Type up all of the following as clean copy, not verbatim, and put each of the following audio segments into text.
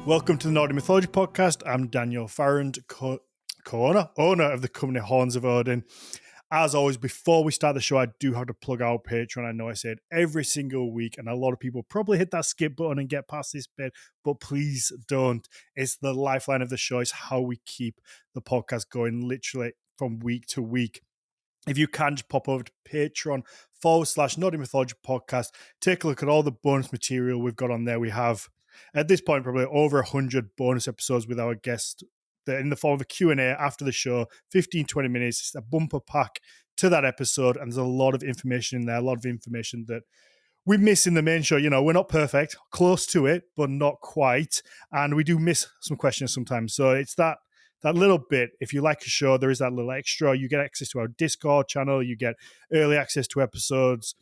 Welcome to the Nordic Mythology podcast. I'm Daniel Farrand, owner of the company Horns of Odin. As always, before we start the show, I do have to plug our Patreon. I know I say it every single week, and a lot of people probably hit that skip button and get past this bit, but please don't. It's the lifeline of the show. It's how we keep the podcast going literally from week to week. If you can, just pop over to Patreon/Nordic Mythology podcast. Take a look at all the bonus material we've got on there. We have, at this point, probably over 100 bonus episodes with our guest in the form of a Q&A after the show, 15, 20 minutes. It's a bumper pack to that episode, and there's a lot of information in there, a lot of information that we miss in the main show. You know, we're not perfect, close to it, but not quite. And we do miss some questions sometimes. So it's that little bit. If you like a show, there is that little extra. You get access to our Discord channel. You get early access to episodes.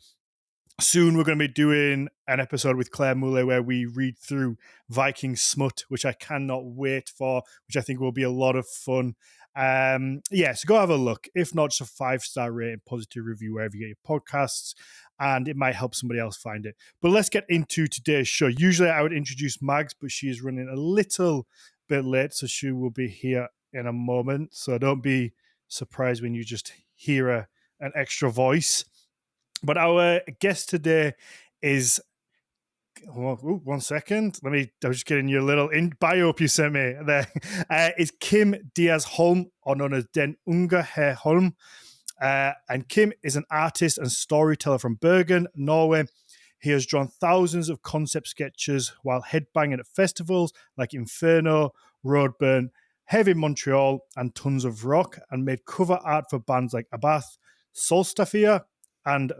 Soon we're going to be doing an episode with Claire Moulet where we read through Viking Smut, which I cannot wait for, which I think will be a lot of fun. So go have a look. If not, just a 5-star rating, positive review wherever you get your podcasts, and it might help somebody else find it. But let's get into today's show. Usually I would introduce Mags, but she is running a little bit late, so she will be here in a moment. So don't be surprised when you just hear an extra voice. But our guest today is, one second. I was just getting your little bio you sent me there. Is Kim Diaz Hol, or known as Den Unge Herr Holm. And Kim is an artist and storyteller from Bergen, Norway. He has drawn thousands of concept sketches while headbanging at festivals like Inferno, Roadburn, Heavy Montreal, and tons of rock, and made cover art for bands like Abath, Solstafia, and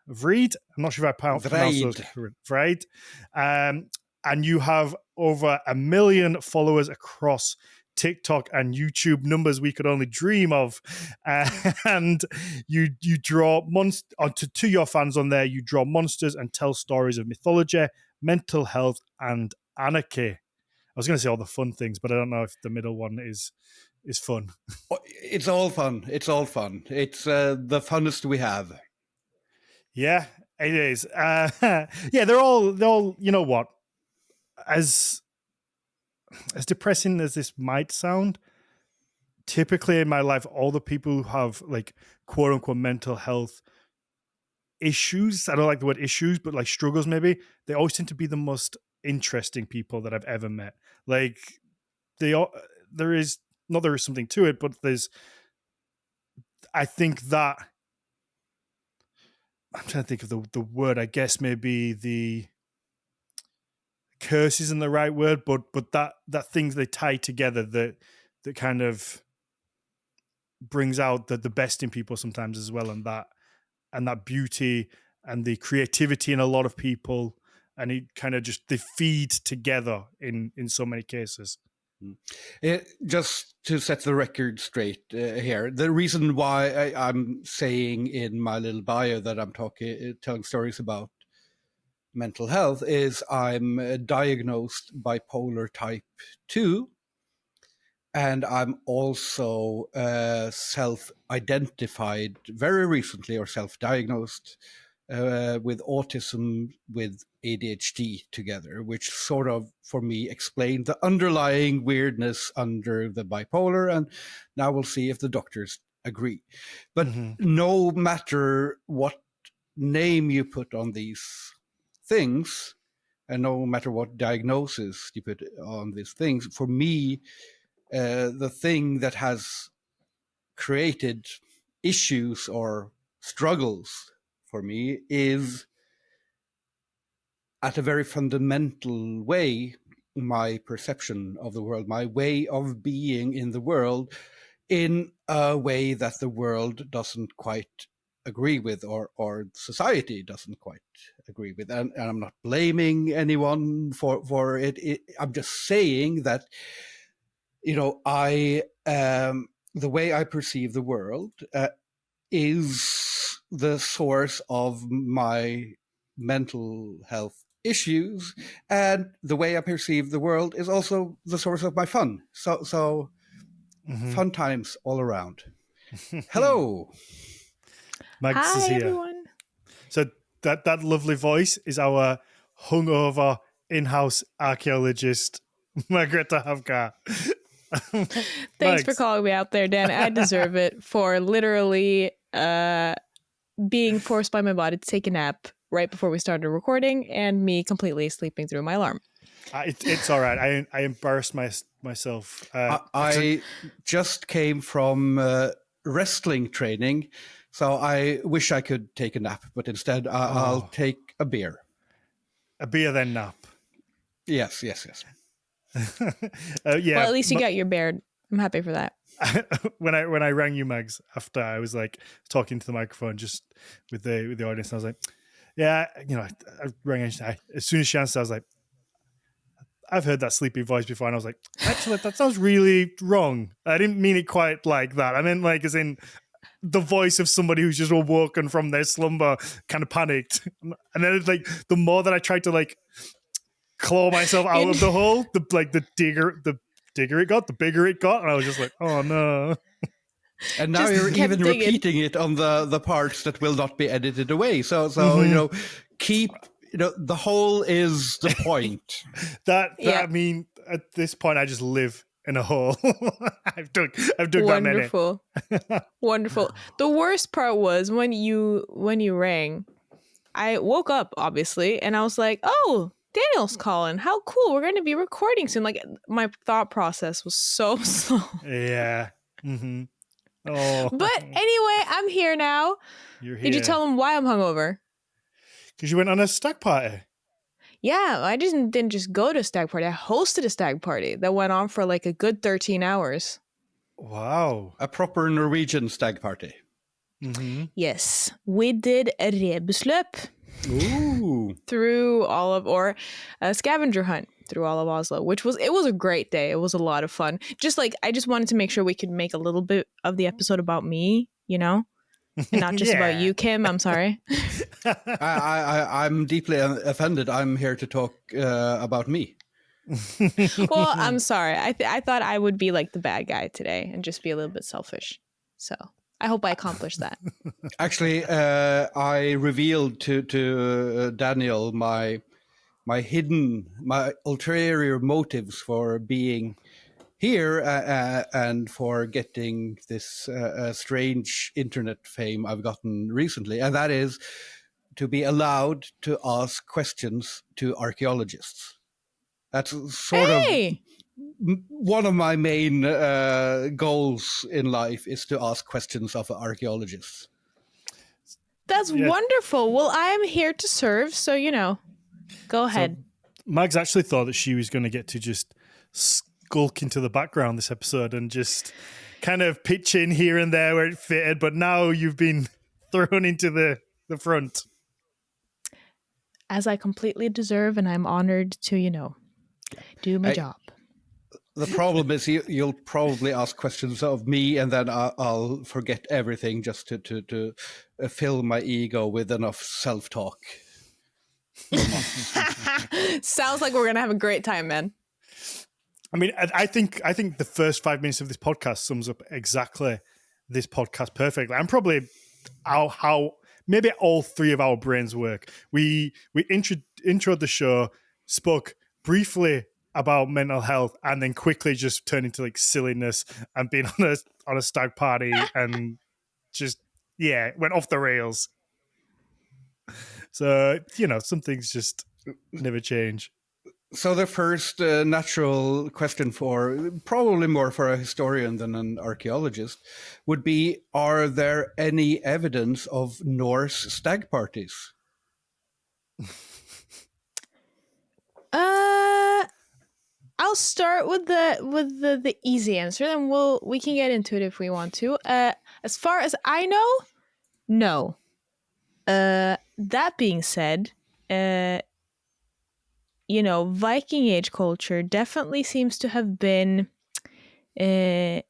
Vreed. I'm not sure if I pronounced those correctly. Vreed. And you have over 1 million followers across TikTok and YouTube, numbers we could only dream of. And you draw to your fans on there. You draw monsters and tell stories of mythology, mental health, and anarchy. I was going to say all the fun things, but I don't know if the middle one is fun. It's all fun. It's the funnest we have. Yeah, it is. They're all. You know what? As depressing as this might sound, typically in my life, all the people who have like quote unquote mental health issues, I don't like the word issues, but like struggles maybe, they always tend to be the most interesting people that I've ever met. Like there is something to it, but I think that I'm trying to think of the word. I guess maybe the curse isn't the right word, but that things they tie together that kind of brings out the best in people sometimes as well, and that beauty and the creativity in a lot of people, and it kind of just they feed together in so many cases. Just to set the record straight here, the reason why I'm saying in my little bio that I'm telling stories about mental health is I'm diagnosed bipolar type 2, and I'm also self-identified very recently, or self-diagnosed with autism with ADHD together, which sort of, for me, explained the underlying weirdness under the bipolar. And now we'll see if the doctors agree. But no matter what name you put on these things, and no matter what diagnosis you put on these things, for me, the thing that has created issues or struggles for me is, at a very fundamental way, my perception of the world, my way of being in the world, in a way that the world doesn't quite agree with, or society doesn't quite agree with. And I'm not blaming anyone for it. I'm just saying that, the way I perceive the world is the source of my mental health issues, and the way I perceive the world is also the source of my fun. So fun times all around. Hello. Mags Hi, is here. everyone. So that lovely voice is our hungover in-house archaeologist, Margrethe Havka. Thanks for calling me out there, Dan. I deserve it for literally being forced by my body to take a nap right before we started recording and me completely sleeping through my alarm. It's all right. I embarrassed myself. I just came from wrestling training, so I wish I could take a nap, but instead I'll take a beer. A beer, then nap. Yes. Yeah. Well, at least you got your beard. I'm happy for that. when I rang you, Mags, after I was like talking to the microphone just with the audience, I was like, yeah, I rang as soon as she answered, I was like, I've heard that sleepy voice before, and I was like, actually, that sounds really wrong. I didn't mean it quite like that. I meant like as in the voice of somebody who's just awoken from their slumber, kind of panicked. And then it's like the more that I tried to like claw myself out of the hole, the digger it got, the bigger it got, and I was just like, oh no. And now Just you're kept even digging. repeating it on the parts that will not be edited away. So keep the hole is the point. that Yeah. I mean, at this point, I just live in a hole. I've dug Wonderful. Wonderful. The worst part was when you rang, I woke up obviously and I was like, oh, Daniel's calling. How cool. We're going to be recording soon. Like my thought process was so slow. that many. Yeah. Mm-hmm. Oh. But anyway, I'm here now. You're here. Did you tell him why I'm hungover? Because you went on a stag party. Yeah, I didn't just go to a stag party. I hosted a stag party that went on for like a good 13 hours. Wow. A proper Norwegian stag party. Mm-hmm. Yes, we did a rebusløp. Ooh. Through all of, or a scavenger hunt through all of Oslo, it was a great day. It was a lot of fun. Just like, I just wanted to make sure we could make a little bit of the episode about me, and not just about you, Kim. I'm sorry. I'm deeply offended. I'm here to talk about me. Well, I'm sorry. I thought I would be like the bad guy today and just be a little bit selfish. So I hope I accomplished that. Actually, I revealed to Daniel my ulterior motives for being here and for getting this strange internet fame I've gotten recently, and that is to be allowed to ask questions to archaeologists. That's sort of one of my main goals in life, is to ask questions of archaeologists. That's wonderful. Well, I am here to serve, so go ahead. So, Mags actually thought that she was going to get to just skulk into the background this episode and just kind of pitch in here and there where it fitted, but now you've been thrown into the front. As I completely deserve, and I'm honored to, do my job. The problem is you'll probably ask questions of me, and then I'll forget everything just to fill my ego with enough self-talk. Sounds like we're going to have a great time, man. I mean, I think the first 5 minutes of this podcast sums up exactly this podcast perfectly. And probably how maybe all three of our brains work. We introed the show, spoke briefly about mental health, and then quickly just turned into like silliness and being on a stag party and just went off the rails. So some things just never change. So the first natural question, probably more for a historian than an archaeologist, would be: are there any evidence of Norse stag parties? I'll start with the easy answer, then we can get into it if we want to. As far as I know, no. That being said, Viking Age culture definitely seems to have been, in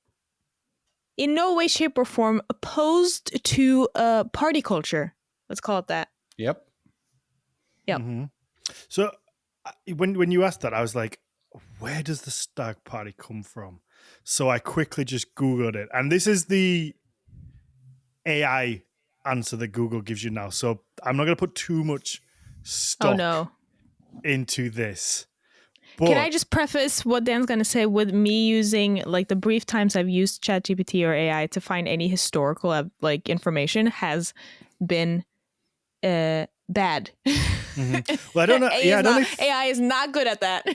no way, shape, or form opposed to party culture. Let's call it that. Yep. Mm-hmm. So when you asked that, I was like, where does the stag party come from? So I quickly just Googled it. And this is the AI answer that Google gives you now. So I'm not going to put too much stock into this. Can I just preface what Dan's going to say with me using, like, the brief times I've used ChatGPT or AI to find any historical, like, information has been bad. Well, I don't know. Yeah, I don't know. AI is not good at that.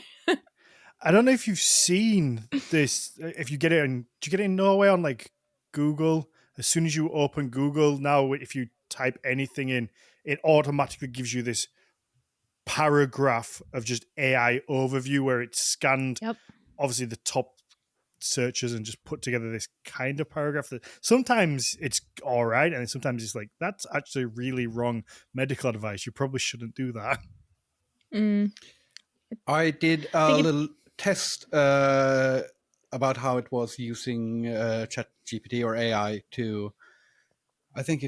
I don't know if you've seen this. If you get it do you get it in Norway on like Google? As soon as you open Google now, if you type anything in, it automatically gives you this paragraph of just AI overview where it's scanned, Yep. obviously the top searches and just put together this kind of paragraph that sometimes it's all right, and sometimes it's like, that's actually really wrong medical advice. You probably shouldn't do that. I did a little test about how it was using ChatGPT or AI to. I think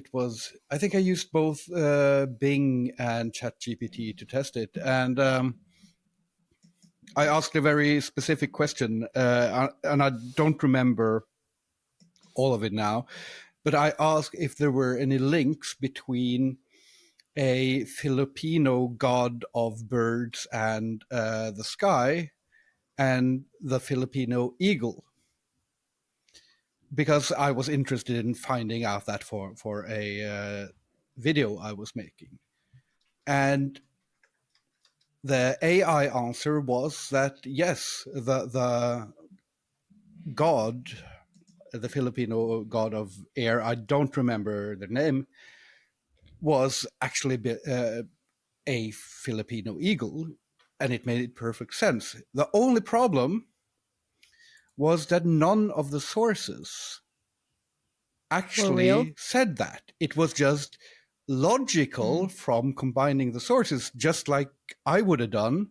I used both Bing and ChatGPT to test it, and I asked a very specific question, and I don't remember all of it now, but I asked if there were any links between a Filipino god of birds and the sky and the Filipino eagle, because I was interested in finding out that for a video I was making. And the AI answer was that yes, the god, the Filipino god of air, I don't remember the name, was actually a Filipino eagle, and it made perfect sense. The only problem was that none of the sources actually said that. It was just logical from combining the sources, just like I would have done.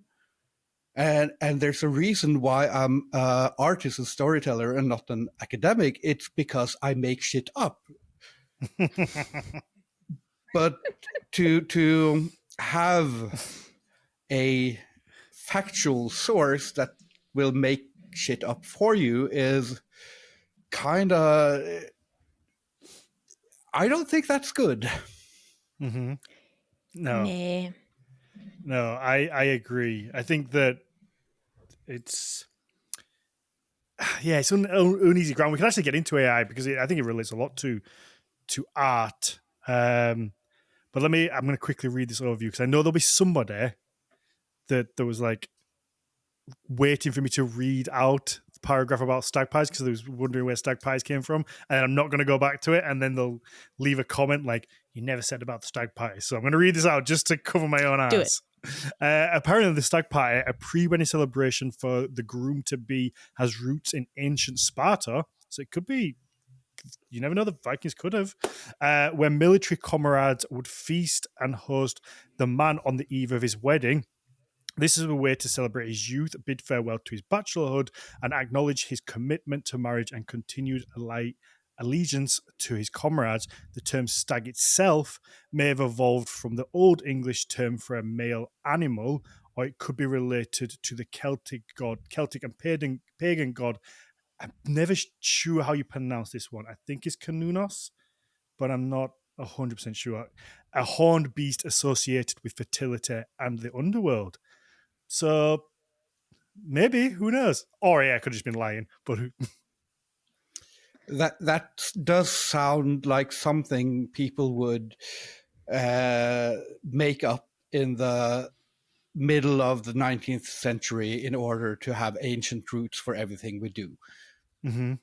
And there's a reason why I'm an artist and storyteller and not an academic. It's because I make shit up. But to have a factual source that will make shit up for you is kind of, I don't think that's good. No, I agree. I think that it's it's uneasy ground. We can actually get into AI because I think it relates a lot to art. But I'm going to quickly read this overview because I know there'll be somebody that was like waiting for me to read out the paragraph about stag pies because they was wondering where stag pies came from, and I'm not going to go back to it, and then they'll leave a comment like, you never said about the stag pies. So I'm going to read this out just to cover my own ass. Apparently the stag pie, a pre-wedding celebration for the groom-to-be, has roots in ancient Sparta, so it could be, you never know, the Vikings could have, where military comrades would feast and host the man on the eve of his wedding. This is a way to celebrate his youth, bid farewell to his bachelorhood, and acknowledge his commitment to marriage and continued allegiance to his comrades. The term stag itself may have evolved from the Old English term for a male animal, or it could be related to the Celtic and pagan god. I'm never sure how you pronounce this one. I think it's Canunos, but I'm not 100% sure. A horned beast associated with fertility and the underworld. So maybe, who knows? Or I could have just been lying. But that does sound like something people would make up in the middle of the 19th century in order to have ancient roots for everything we do. Mm-hmm.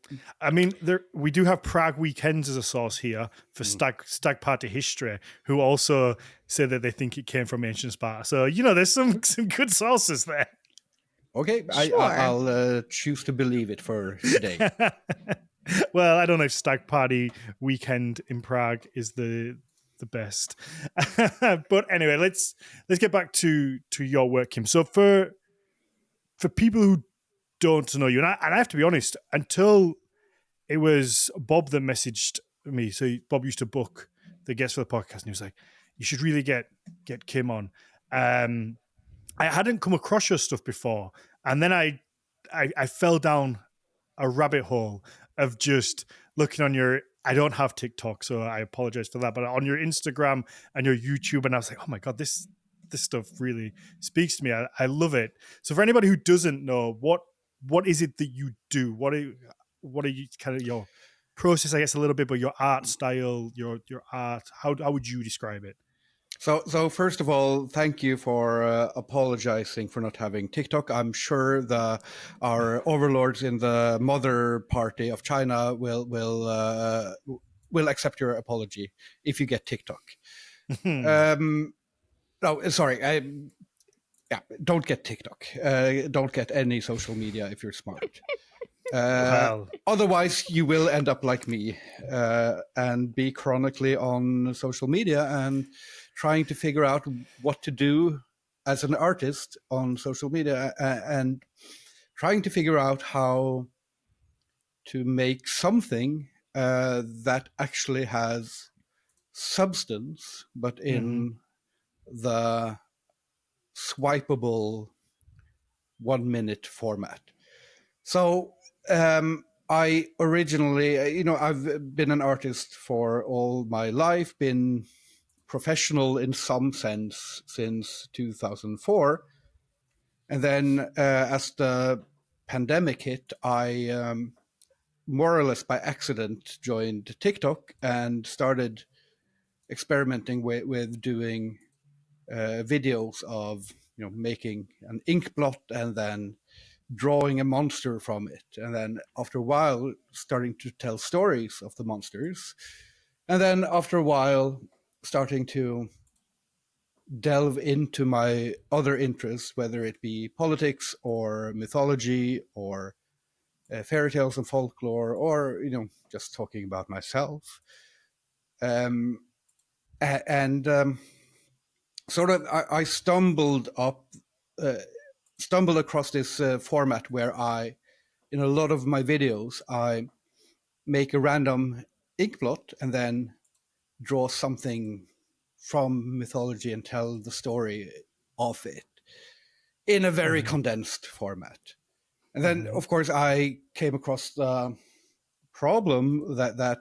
I mean, we do have Prague Weekends as a source here for stag party history, who also say that they think it came from ancient Sparta. So, there's some good sources there. Okay, sure. I'll choose to believe it for today. Well, I don't know if stag party weekend in Prague is the best. But anyway, let's get back to your work, Kim. So for people who don't know you, and I have to be honest, until it was Bob that messaged me. So Bob used to book the guests for the podcast, and he was like, "You should really get Kim on." I hadn't come across your stuff before, and then I fell down a rabbit hole of just looking on your. I don't have TikTok, so I apologize for that. But on your Instagram and your YouTube, and I was like, "Oh my god, this this stuff really speaks to me. I love it. So for anybody who doesn't know, what is it that you do? What are you kind of your process, I guess, a little bit, but your art style, your art, how would you describe it? So first of all, thank you for apologizing for not having TikTok. I'm sure our overlords in the mother party of China will accept your apology if you get TikTok. No, sorry. Don't get TikTok. Don't get any social media if you're smart. Well, Otherwise, you will end up like me and be chronically on social media and trying to figure out what to do as an artist on social media and trying to figure out how to make something that actually has substance, but in the swipeable 1 minute format. So I originally, I've been an artist for all my life, been professional in some sense since 2004. And then as the pandemic hit, I more or less by accident joined TikTok and started experimenting with doing videos of, making an ink blot and then drawing a monster from it. And then after a while, starting to tell stories of the monsters. And then after a while, starting to delve into my other interests, whether it be politics or mythology or fairy tales and folklore, or, just talking about myself. Sort of, I stumbled across this format where in a lot of my videos, I make a random ink blot and then draw something from mythology and tell the story of it in a very condensed format. And then, of course, I came across the problem that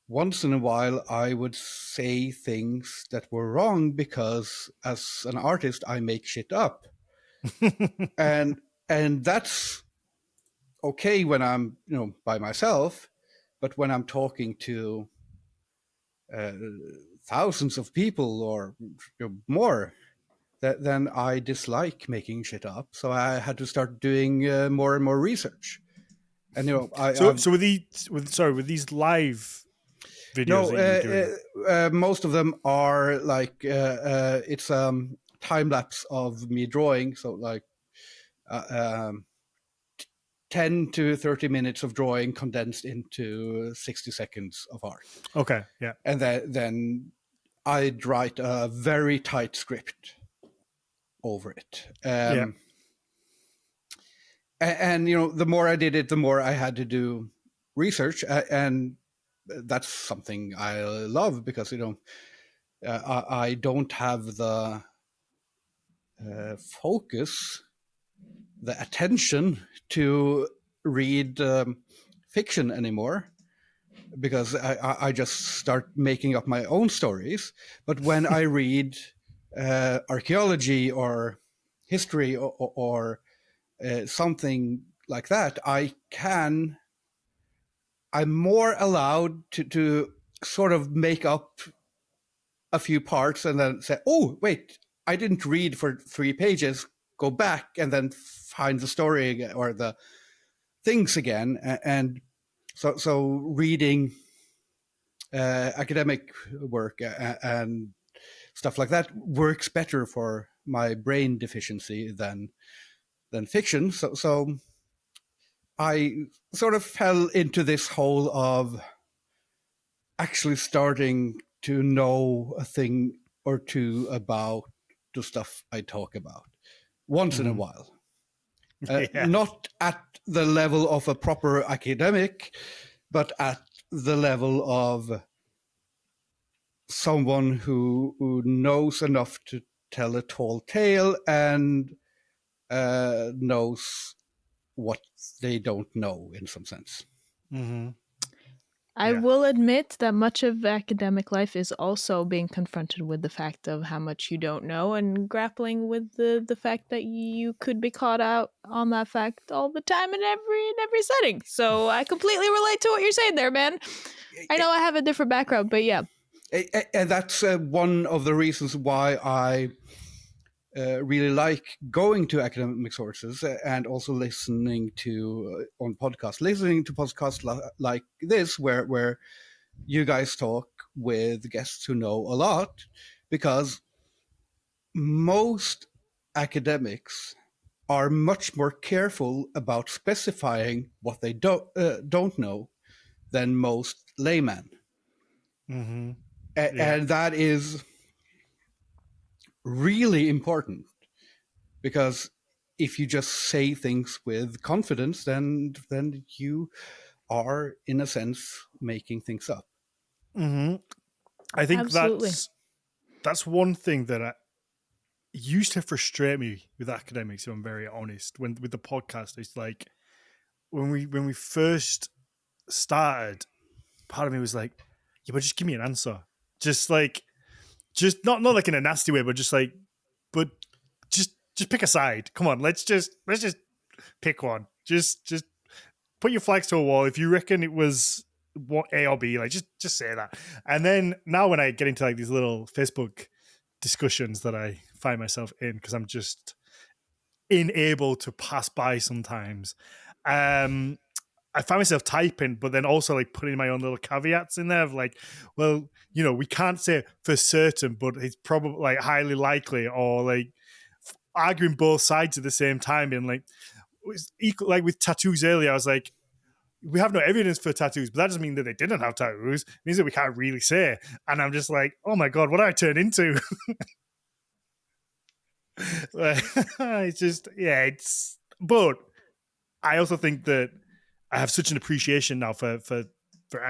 once in a while I would say things that were wrong because as an artist, I make shit up. and that's okay when I'm, by myself, but when I'm talking to thousands of people or more, then I dislike making shit up. So I had to start doing more and more research. And so with these live videos that you're doing, most of them are like it's time lapse of me drawing. So like 10 to 30 minutes of drawing condensed into 60 seconds of art. Okay, yeah. And then I'd write a very tight script over it. And the more I did it, the more I had to do research. And that's something I love because, I don't have the focus, the attention to read fiction anymore, because I just start making up my own stories. But when I read archaeology or history or something like that, I'm more allowed to sort of make up a few parts and then say, oh, wait, I didn't read for 3 pages, go back and then find the story again, or the things again. And so reading academic work and stuff like that works better for my brain deficiency than fiction. So I sort of fell into this hole of actually starting to know a thing or two about the stuff I talk about once in a while. Not at the level of a proper academic, but at the level of someone who knows enough to tell a tall tale and knows what they don't know in some sense. I will admit that much of academic life is also being confronted with the fact of how much you don't know and grappling with the fact that you could be caught out on that fact all the time in every setting. So I completely relate to what you're saying there, man. I know I have a different background, but yeah. And that's one of the reasons why I really like going to academic sources and also listening to listening to podcasts like this, where you guys talk with guests who know a lot, because most academics are much more careful about specifying what they don't know than most laymen. Mm-hmm. And that is really important, because if you just say things with confidence, then you are, in a sense, making things up. Mm-hmm. I think Absolutely. that's one thing that used to frustrate me with academics, if I'm very honest. When with the podcast, it's like when we first started, part of me was like, yeah, but just give me an answer. Just not like in a nasty way, but just pick a side. Come on, let's just pick one. Just put your flags to a wall. If you reckon it was what A or B, like just say that. And then now when I get into like these little Facebook discussions that I find myself in, because I'm just unable to pass by sometimes, I find myself typing, but then also like putting my own little caveats in there of like, well, we can't say for certain, but it's probably like highly likely, or like arguing both sides at the same time. And like, equal, like with tattoos earlier, I was like, we have no evidence for tattoos, but that doesn't mean that they didn't have tattoos. It means that we can't really say. And I'm just like, oh my God, what did I turn into? It's just, but I also think that I have such an appreciation now for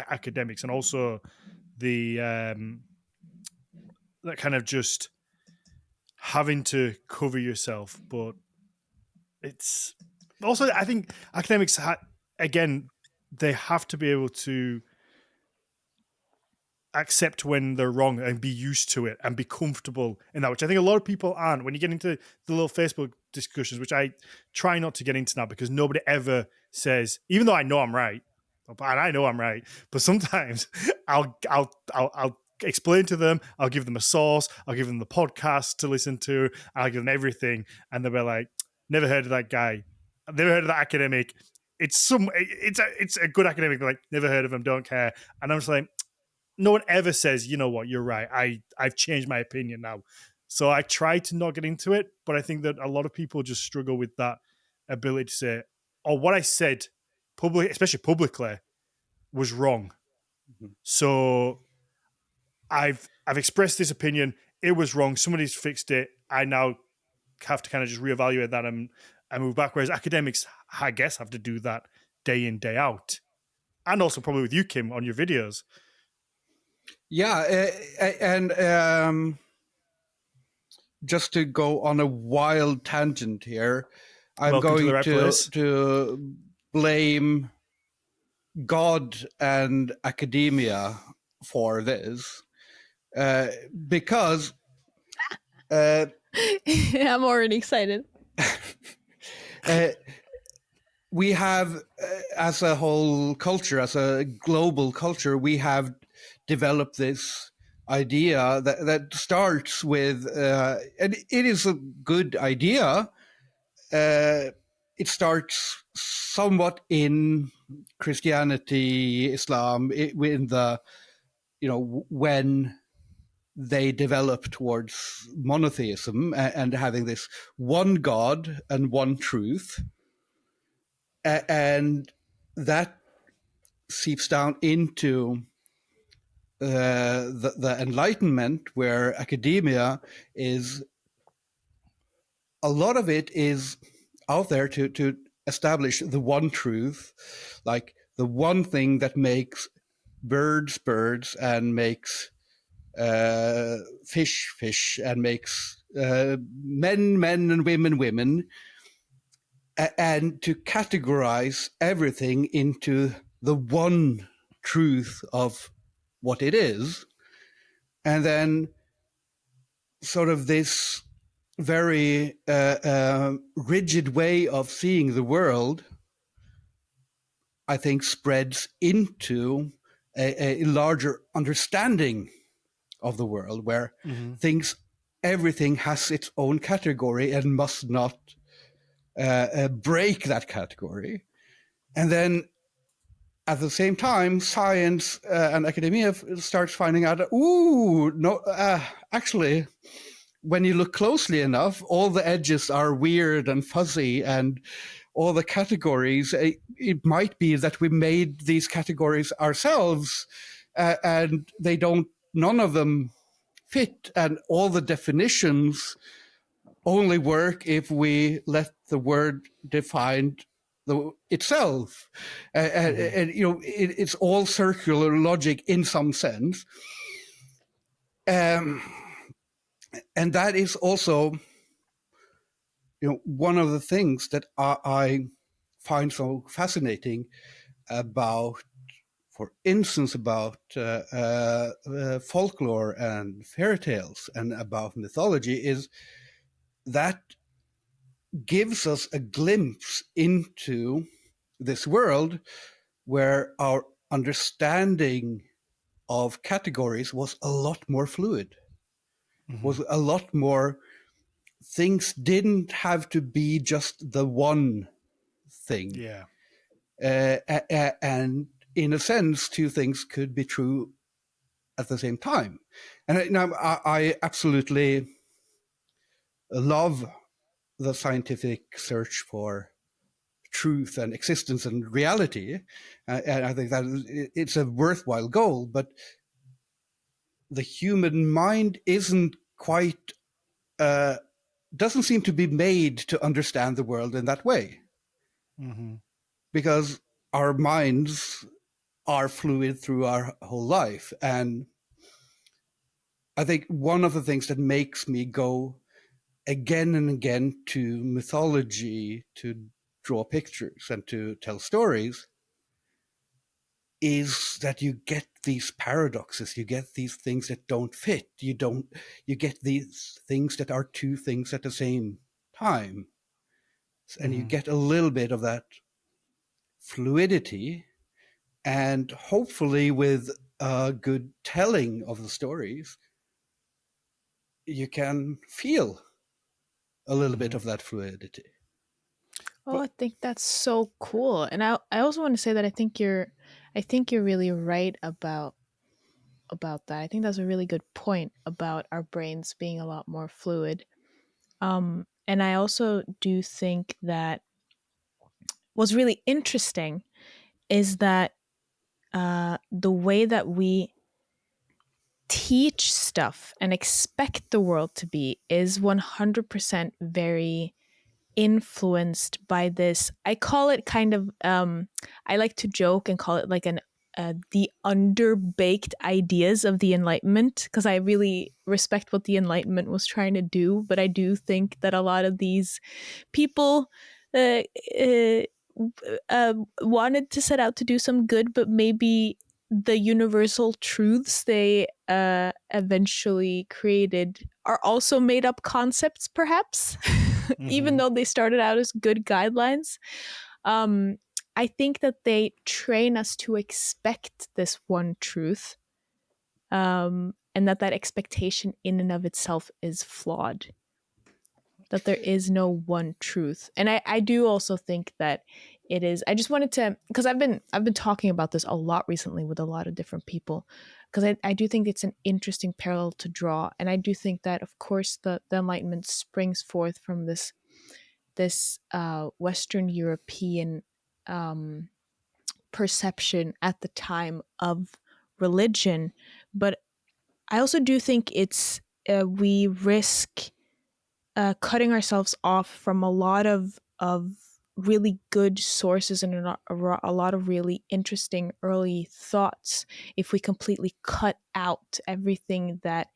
academics, and also the that kind of just having to cover yourself. But it's also, I think academics again, they have to be able to accept when they're wrong and be used to it and be comfortable in that, which I think a lot of people aren't. When you get into the little Facebook discussions, which I try not to get into now, because nobody ever says, even though I know I'm right, and I know I'm right, but sometimes I'll explain to them, I'll give them a source, I'll give them the podcast to listen to, I'll give them everything, and they'll be like, never heard of that guy, I've never heard of that academic. It's a good academic. They're like, never heard of him, don't care. And I'm just like, no one ever says, you know what, you're right. I've changed my opinion now. So I try to not get into it, but I think that a lot of people just struggle with that ability to say, oh, what I said publicly, especially publicly, was wrong. Mm-hmm. So I've expressed this opinion. It was wrong. Somebody's fixed it. I now have to kind of just reevaluate that and move back. Whereas academics, I guess, have to do that day in, day out. And also probably with you, Kim, on your videos. Yeah, and just to go on a wild tangent here, I'm Welcome going to blame God and academia for this, because I'm already excited. We have, as a whole culture, as a global culture, we have developed this idea that starts with, and it is a good idea. It starts somewhat in Christianity, Islam, in the, when they develop towards monotheism and having this one God and one truth. And that seeps down into the Enlightenment, where academia is, a lot of it is out there to establish the one truth, like the one thing that makes birds birds and makes fish and makes men and women, and to categorize everything into the one truth of what it is. And then sort of this very rigid way of seeing the world, I think, spreads into a larger understanding of the world, where everything has its own category and must not break that category. And then at the same time, science and academia starts finding out, actually, when you look closely enough, all the edges are weird and fuzzy, and all the categories, it might be that we made these categories ourselves, and none of them fit, and all the definitions only work if we let the word define itself. And it's all circular logic in some sense. And that is also, one of the things that I find so fascinating about, for instance, about folklore and fairy tales and about mythology, is that gives us a glimpse into this world where our understanding of categories was a lot more fluid, was a lot more, things didn't have to be just the one thing. Yeah. And in a sense, two things could be true at the same time. And I absolutely love the scientific search for truth and existence and reality. And I think that it's a worthwhile goal, but the human mind isn't quite, doesn't seem to be made to understand the world in that way. Because our minds are fluid through our whole life. And I think one of the things that makes me go again and again to mythology, to draw pictures and to tell stories, is that you get these paradoxes, you get these things that don't fit, you get these things that are two things at the same time. And you get a little bit of that fluidity, and hopefully with a good telling of the stories, you can feel a little bit of that fluidity. Oh, I think that's so cool. And I also want to say that I think you're really right about that. I think that's a really good point about our brains being a lot more fluid. And I also do think that what's really interesting is that the way that we teach stuff and expect the world to be is 100% very influenced by this. I call it kind of, I like to joke and call it like the underbaked ideas of the Enlightenment, because I really respect what the Enlightenment was trying to do, but I do think that a lot of these people wanted to set out to do some good, but maybe the universal truths they eventually created are also made up concepts, perhaps, even though they started out as good guidelines. I think that they train us to expect this one truth, and that expectation in and of itself is flawed. That there is no one truth. And I do also think that it is, I just wanted to, because I've been talking about this a lot recently with a lot of different people, because I do think it's an interesting parallel to draw. And I do think that, of course, the Enlightenment springs forth from this Western European perception at the time of religion. But I also do think it's, we risk cutting ourselves off from a lot of really good sources and a lot of really interesting early thoughts if we completely cut out everything that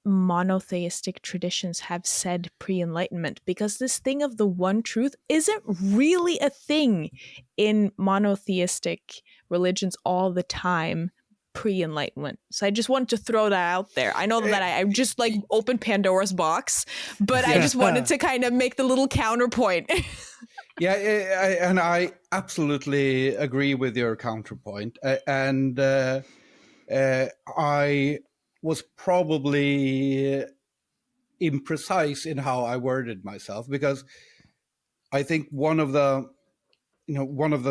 monotheistic traditions have said pre-Enlightenment, because this thing of the one truth isn't really a thing in monotheistic religions all the time pre-Enlightenment. So I just wanted to throw that out there. I know that I just like opened Pandora's box, but I just wanted to kind of make the little counterpoint. Yeah, and I absolutely agree with your counterpoint. And I was probably imprecise in how I worded myself, because I think one of the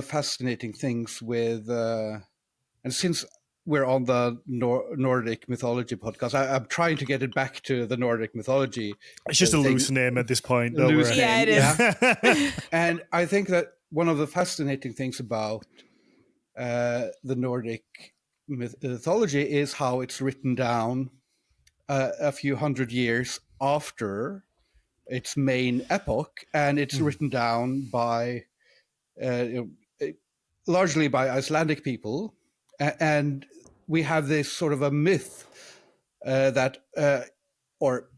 fascinating things with, and since we're on the Nordic mythology podcast, I'm trying to get it back to the Nordic mythology. It's just a loose name at this point. Don't Loose worry. Yeah, name, it is. yeah. And I think that one of the fascinating things about the Nordic mythology is how it's written down a few hundred years after its main epoch, and it's written down by largely by Icelandic people, and we have this sort of a myth that, or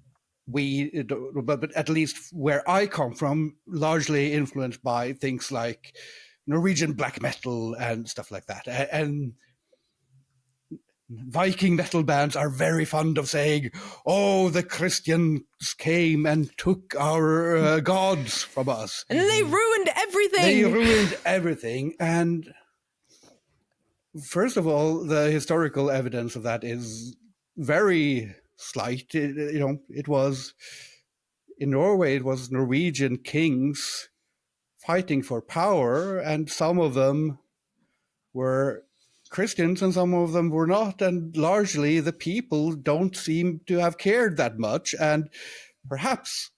we, but at least where I come from, largely influenced by things like Norwegian black metal and stuff like that. And Viking metal bands are very fond of saying, "Oh, the Christians came and took our gods from us. And then they ruined everything. They ruined everything." And first of all, the historical evidence of that is very slight. It was in Norway, it was Norwegian kings fighting for power, and some of them were Christians and some of them were not. And largely the people don't seem to have cared that much. And perhaps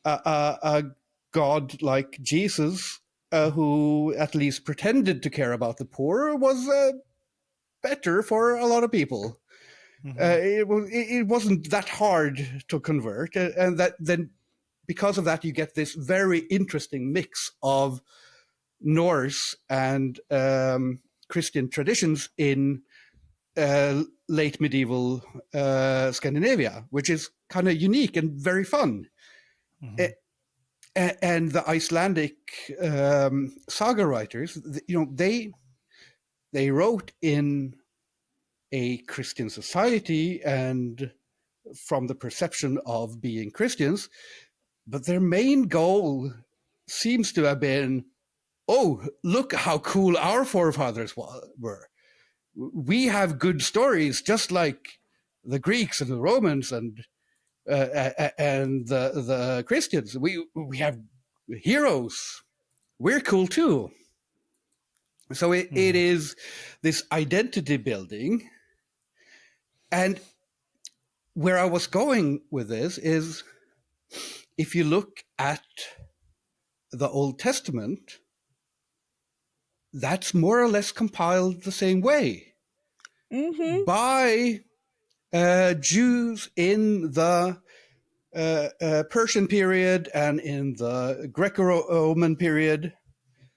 a god like Jesus, who at least pretended to care about the poor, was better for a lot of people. It wasn't that hard to convert, and that then because of that you get this very interesting mix of Norse and Christian traditions in late medieval Scandinavia, which is kind of unique and very fun. And the Icelandic saga writers, they wrote in a Christian society and from the perception of being Christians, but their main goal seems to have been, oh, look how cool our forefathers were. We have good stories, just like the Greeks and the Romans and the Christians. We have heroes. We're cool too. So it is this identity building. And where I was going with this is, if you look at the Old Testament, that's more or less compiled the same way by Jews in the Persian period and in the Greco-Roman period,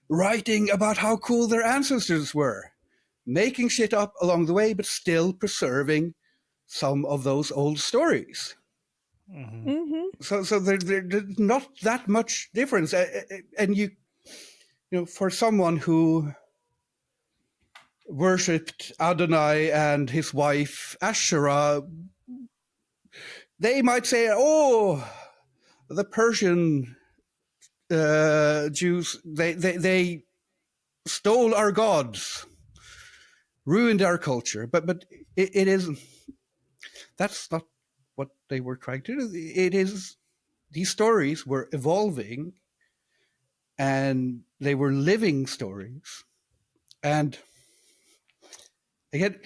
writing about how cool their ancestors were, making shit up along the way, but still preserving some of those old stories. So there's not that much difference. And you know, for someone who worshipped Adonai and his wife Asherah, they might say, oh, the Persian Jews, they stole our gods, ruined our culture. But it is, that's not what they were trying to do. It is, these stories were evolving and they were living stories. And again,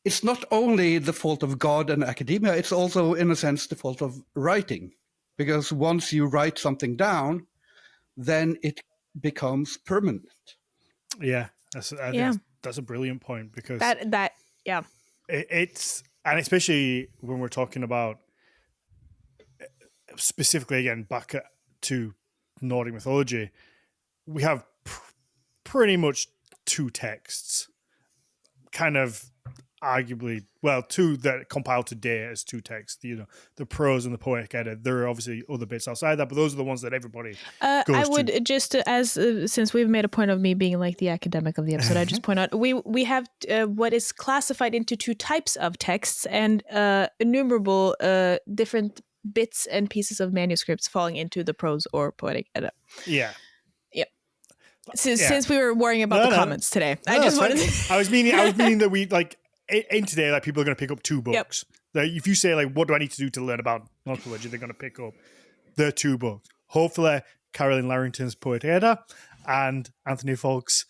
it's not only the fault of God and academia, it's also, in a sense, the fault of writing. Because once you write something down, then it becomes permanent. Yeah, I think that's a brilliant point, because it's, and especially when we're talking about specifically, again, back to Nordic mythology, we have pretty much two texts kind of arguably, well, two that compile today as two texts, the prose and the poetic edda. There are obviously other bits outside that, but those are the ones that everybody goes I would to. just, since we've made a point of me being like the academic of the episode, I just point out we have what is classified into two types of texts and innumerable different bits and pieces of manuscripts falling into the prose or poetic edda. Yeah. Yep. Since we were worrying about the comments today, I just wanted to... I was meaning that we like in today, like people are going to pick up two books. Yep. Like, if you say like, what do I need to do to learn about mythology, they're going to pick up the two books. Hopefully, Carolyn Larrington's Poetic Edda and Anthony Falk's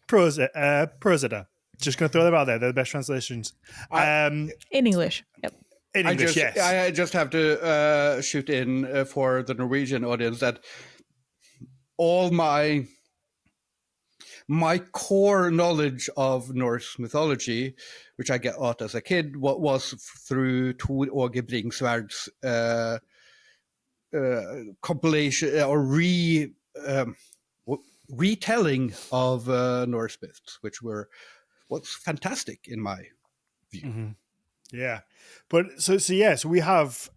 Prose Edda. Just going to throw them out there. They're the best translations. In English. Yep. In English, yes. I just have to shoot in for the Norwegian audience that all my core knowledge of Norse mythology, which I got as a kid, was through Tor Åge Bringsværds compilation or retelling of Norse myths, which was fantastic in my view. Mm-hmm. Yeah, but so we have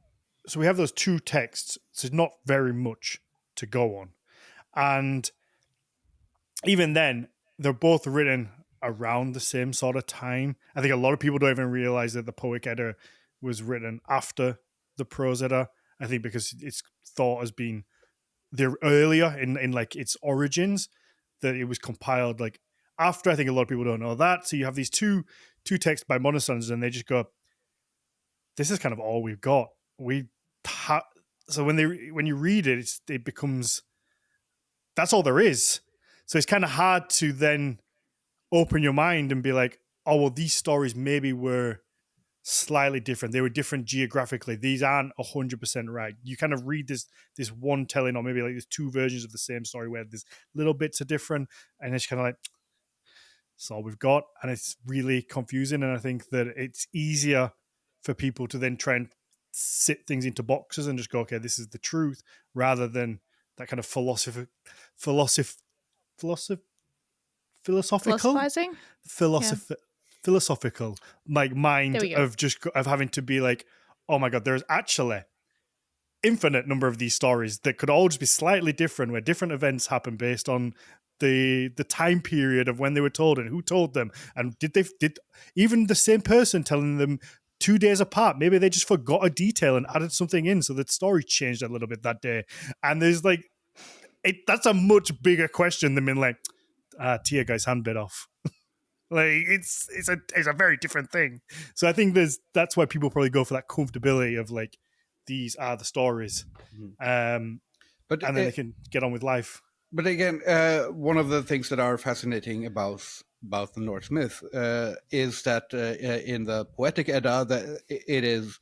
those two texts. So not very much to go on, and even then, they're both written around the same sort of time. I think a lot of people don't even realize that the Poetic Edda was written after the Prose Edda. I think because it's thought as being the earlier in like its origins, that it was compiled like after. I think a lot of people don't know that. So you have these two texts by monasteries, and they just go, this is kind of all we've got. So when you read it, it becomes, that's all there is. So it's kind of hard to then open your mind and be like, oh, well, these stories maybe were slightly different. They were different geographically. These aren't 100% right. You kind of read this one telling, or maybe like there's two versions of the same story where there's little bits are different, and it's kind of like, that's all we've got. And it's really confusing. And I think that it's easier for people to then try and sit things into boxes and just go, okay, this is the truth, rather than that kind of philosophical like mind of having to be like, oh my god, there's actually infinite number of these stories that could all just be slightly different, where different events happen based on the time period of when they were told and who told them, and did even the same person telling them 2 days apart, maybe they just forgot a detail and added something in, so the story changed a little bit that day. And there's like, that's a much bigger question than being like, Tia guy's hand bit off. Like it's a very different thing. So I think that's why people probably go for that comfortability of like, these are the stories, and then they can get on with life. But again, one of the things that are fascinating about the Norse myth is that in the Poetic Edda, that it is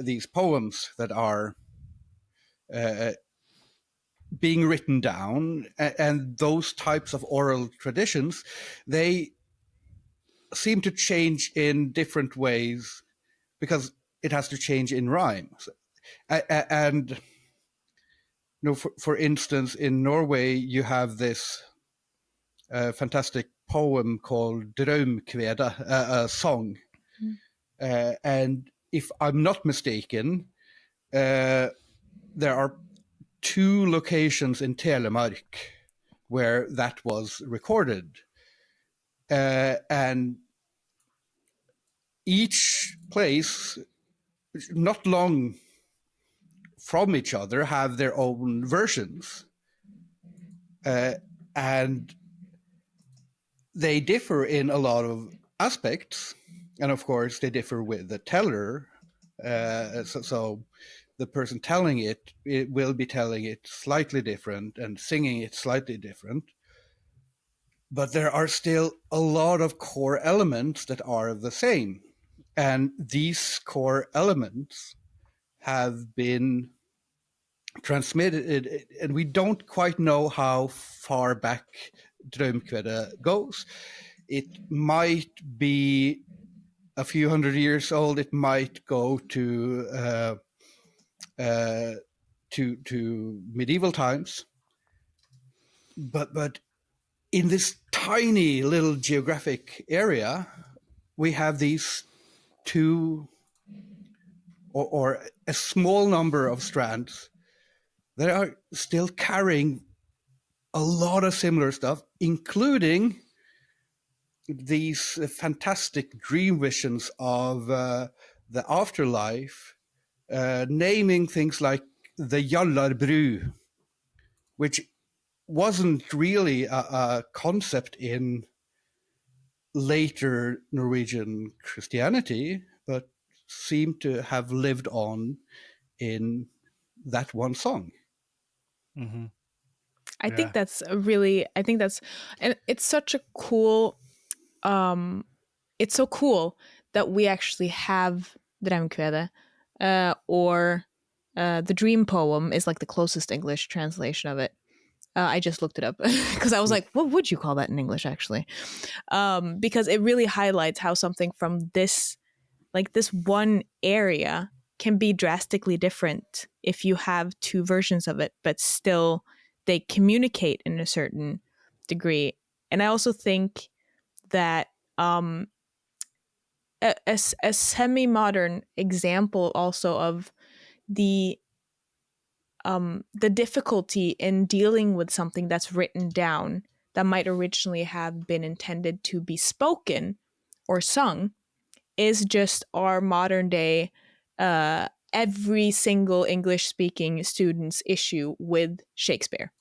these poems that are being written down, and those types of oral traditions, they seem to change in different ways because it has to change in rhymes. And for instance, in Norway, you have this fantastic poem called Draumkvede, a song. And if I'm not mistaken, there are 2 locations in Telemark where that was recorded. And each place, not long from each other, have their own versions. And they differ in a lot of aspects. And of course, they differ with the teller. So the person telling it will be telling it slightly different and singing it slightly different. But there are still a lot of core elements that are the same. And these core elements have been transmitted, and we don't quite know how far back Draumkvede goes. It might be a few hundred years old. It might go to medieval times. But in this tiny little geographic area, we have these two or a small number of strands that are still carrying a lot of similar stuff, including these fantastic dream visions of the afterlife, naming things like the Jallarbru, which wasn't really a concept in later Norwegian Christianity, but seemed to have lived on in that one song. Mm-hmm. I think that's and it's such a cool, it's so cool that we actually have Drømkvedet, or the dream poem is like the closest English translation of it. I just looked it up because I was like, what would you call that in English, actually? Because it really highlights how something from this one area can be drastically different if you have two versions of it, but still they communicate in a certain degree. And I also think that a semi-modern example also of the difficulty in dealing with something that's written down that might originally have been intended to be spoken or sung is just our modern day every single English speaking student's issue with Shakespeare.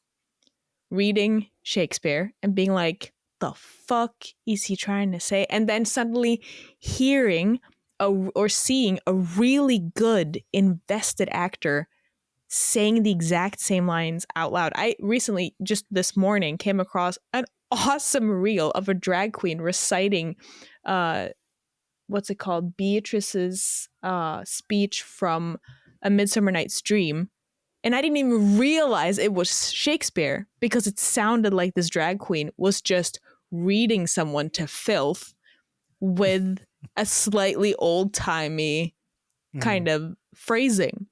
Reading Shakespeare and being like, the fuck is he trying to say? And then suddenly hearing or seeing a really good invested actor saying the exact same lines out loud. I recently, just this morning, came across an awesome reel of a drag queen reciting what's it called? Beatrice's speech from A Midsummer Night's Dream. And I didn't even realize it was Shakespeare because it sounded like this drag queen was just reading someone to filth with a slightly old-timey kind of phrasing.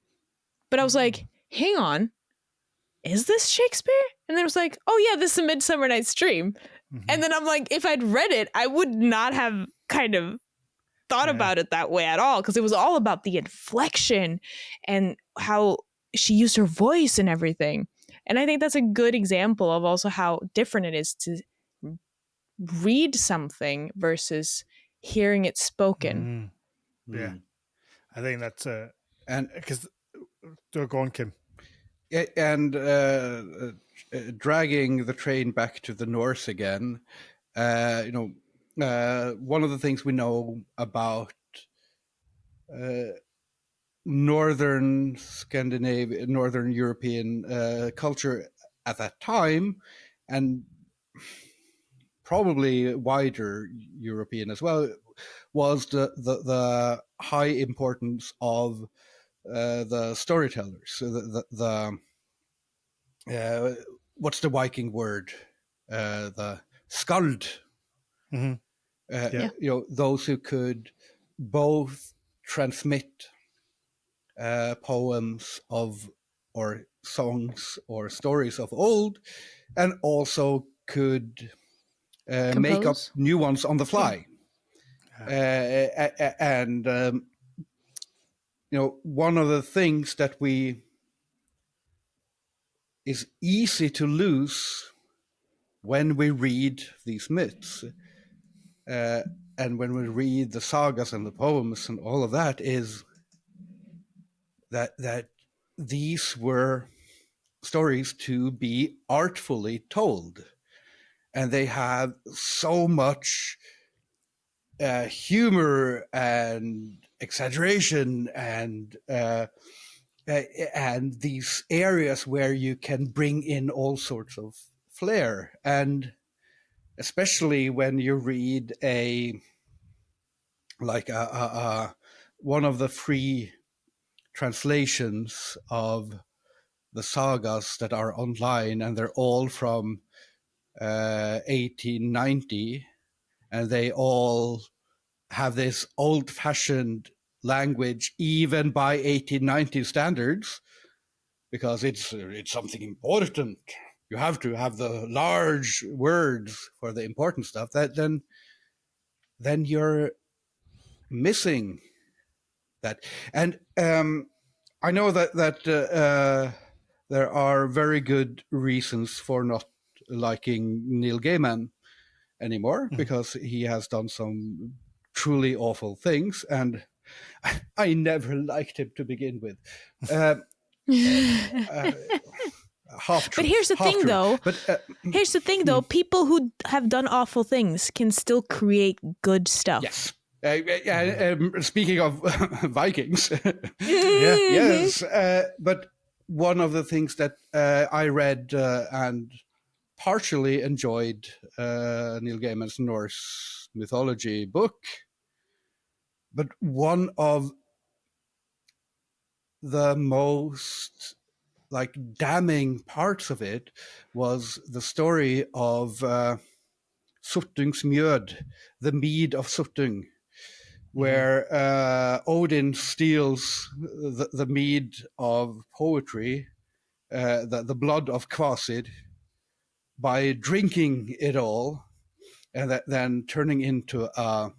But I was like, hang on, is this Shakespeare? And then it was like, oh yeah, this is A Midsummer Night's Dream. Mm-hmm. And then I'm like, if I'd read it, I would not have kind of thought about it that way at all, because it was all about the inflection and how she used her voice and everything. And I think that's a good example of also how different it is to read something versus hearing it spoken. Yeah, I think that's and because go on, Kim. And dragging the train back to the Norse again, one of the things we know about northern Scandinavian, northern European culture at that time, and probably wider European as well, was the high importance of the storytellers. What's the Viking word? The skald. Mm-hmm. Those who could both transmit poems of or songs or stories of old, and also could make up new ones on the fly. And one of the things that is easy to lose when we read these myths and when we read the sagas and the poems and all of that is that these were stories to be artfully told, and they have so much humor and exaggeration and these areas where you can bring in all sorts of flair. And especially when you read one of the free translations of the sagas that are online, and they're all from 1890, and they all have this old-fashioned language even by 1890 standards, because it's something important. You have to have the large words for the important stuff. That then you're missing that. And I know that there are very good reasons for not liking Neil Gaiman anymore, because he has done some truly awful things, and I never liked him to begin with. Half truth. But here's the thing, though. Here's the thing, though. People who have done awful things can still create good stuff. Yes. Speaking of Vikings, Yeah. yes. But one of the things that I read and partially enjoyed Neil Gaiman's Norse mythology book, but one of the most damning parts of it was the story of Suttungsmjöd, the mead of Suttung, where Odin steals the mead of poetry, the blood of Kvasir, by drinking it all, and then turning into a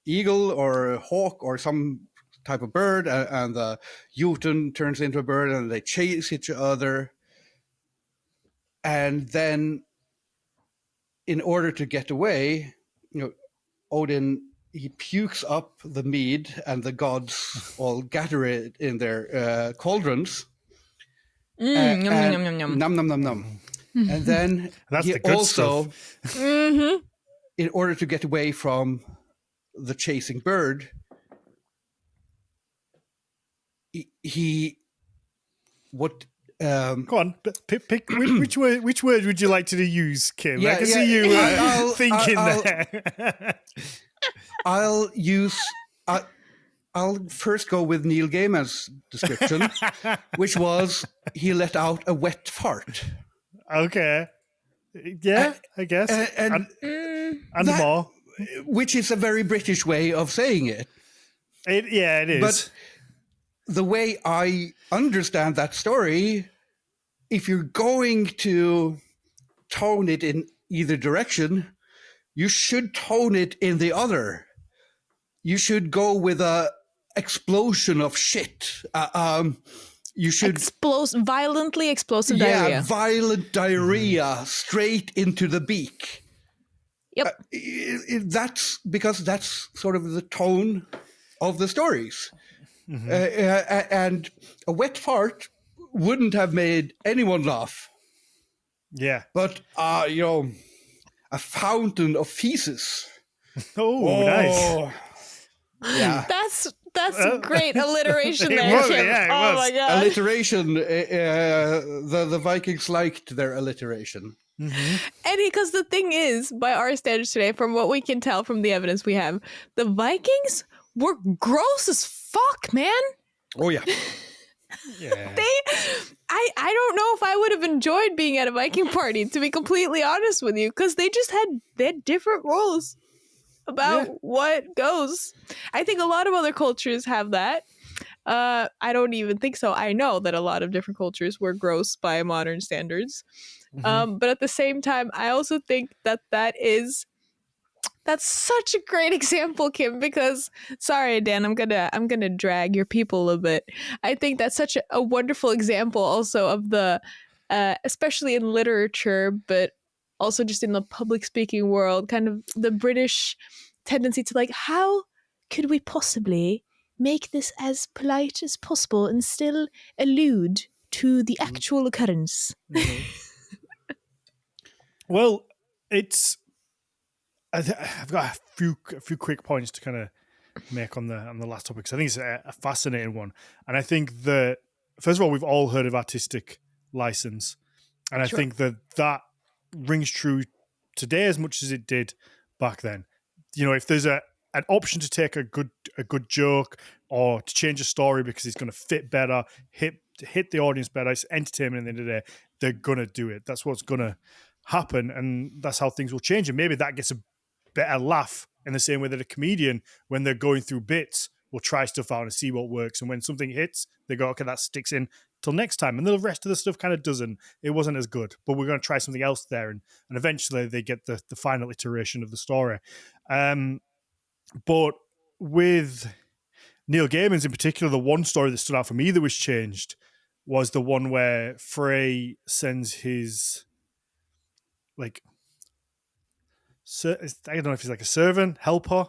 eagle or a hawk or some type of bird, and the Jotun turns into a bird, and they chase each other. And then, in order to get away, Odin, he pukes up the mead, and the gods all gather it in their cauldrons. Yum, yum, yum, yum. Num, num, num, num. And then That's he the good also, stuff. in order to get away from the chasing bird, he would... Go on, pick which word would you like to use, Kim? Yeah, I can see you thinking there. I'll first go with Neil Gaiman's description, which was he let out a wet fart. Okay. Yeah, I guess. And that, more. Which is a very British way of saying it. It is. But the way I understand that story, if you're going to tone it in either direction, you should tone it in the other. You should go with a explosion of shit. You should violently explosive diarrhea. Yeah, violent diarrhea straight into the beak. Yep. That's because that's sort of the tone of the stories. And a wet fart wouldn't have made anyone laugh. Yeah. But, a fountain of feces. Oh, nice. Yeah. That's a great alliteration It there, was, Kim. yeah, it oh was. my god. Alliteration. The Vikings liked their alliteration. And because the thing is, by our standards today, from what we can tell from the evidence we have, the Vikings were gross as fuck, man. Oh, yeah. Yeah. I don't know if I would have enjoyed being at a Viking party, to be completely honest with you, because they had different rules about what goes. I think a lot of other cultures have that. I don't even think so. I know that a lot of different cultures were gross by modern standards. But at the same time, I also think that's such a great example, Kim, because sorry, Dan, I'm gonna drag your people a little bit. I think that's such a wonderful example also of the especially in literature, but also just in the public speaking world, kind of the British tendency to how could we possibly make this as polite as possible and still allude to the actual occurrence. Well, I've got a few quick points to kind of make on the last topic, because I think it's a fascinating one. And I think that, first of all, we've all heard of artistic license. And I think that rings true today as much as it did back then. If there's an option to take a good joke or to change a story because it's going to fit better, hit the audience better, it's entertainment at the end of the day, they're going to do it. That's what's going to happen, and that's how things will change. And maybe that gets a better laugh in the same way that a comedian, when they're going through bits, will try stuff out and see what works. And when something hits, they go, okay, that sticks in. till next time. And the rest of the stuff kind of doesn't. It wasn't as good, but we're going to try something else there. And eventually they get the final iteration of the story. But with Neil Gaiman's in particular, the one story that stood out for me that was changed was the one where Frey sends his, like, I don't know if he's like a servant, helper,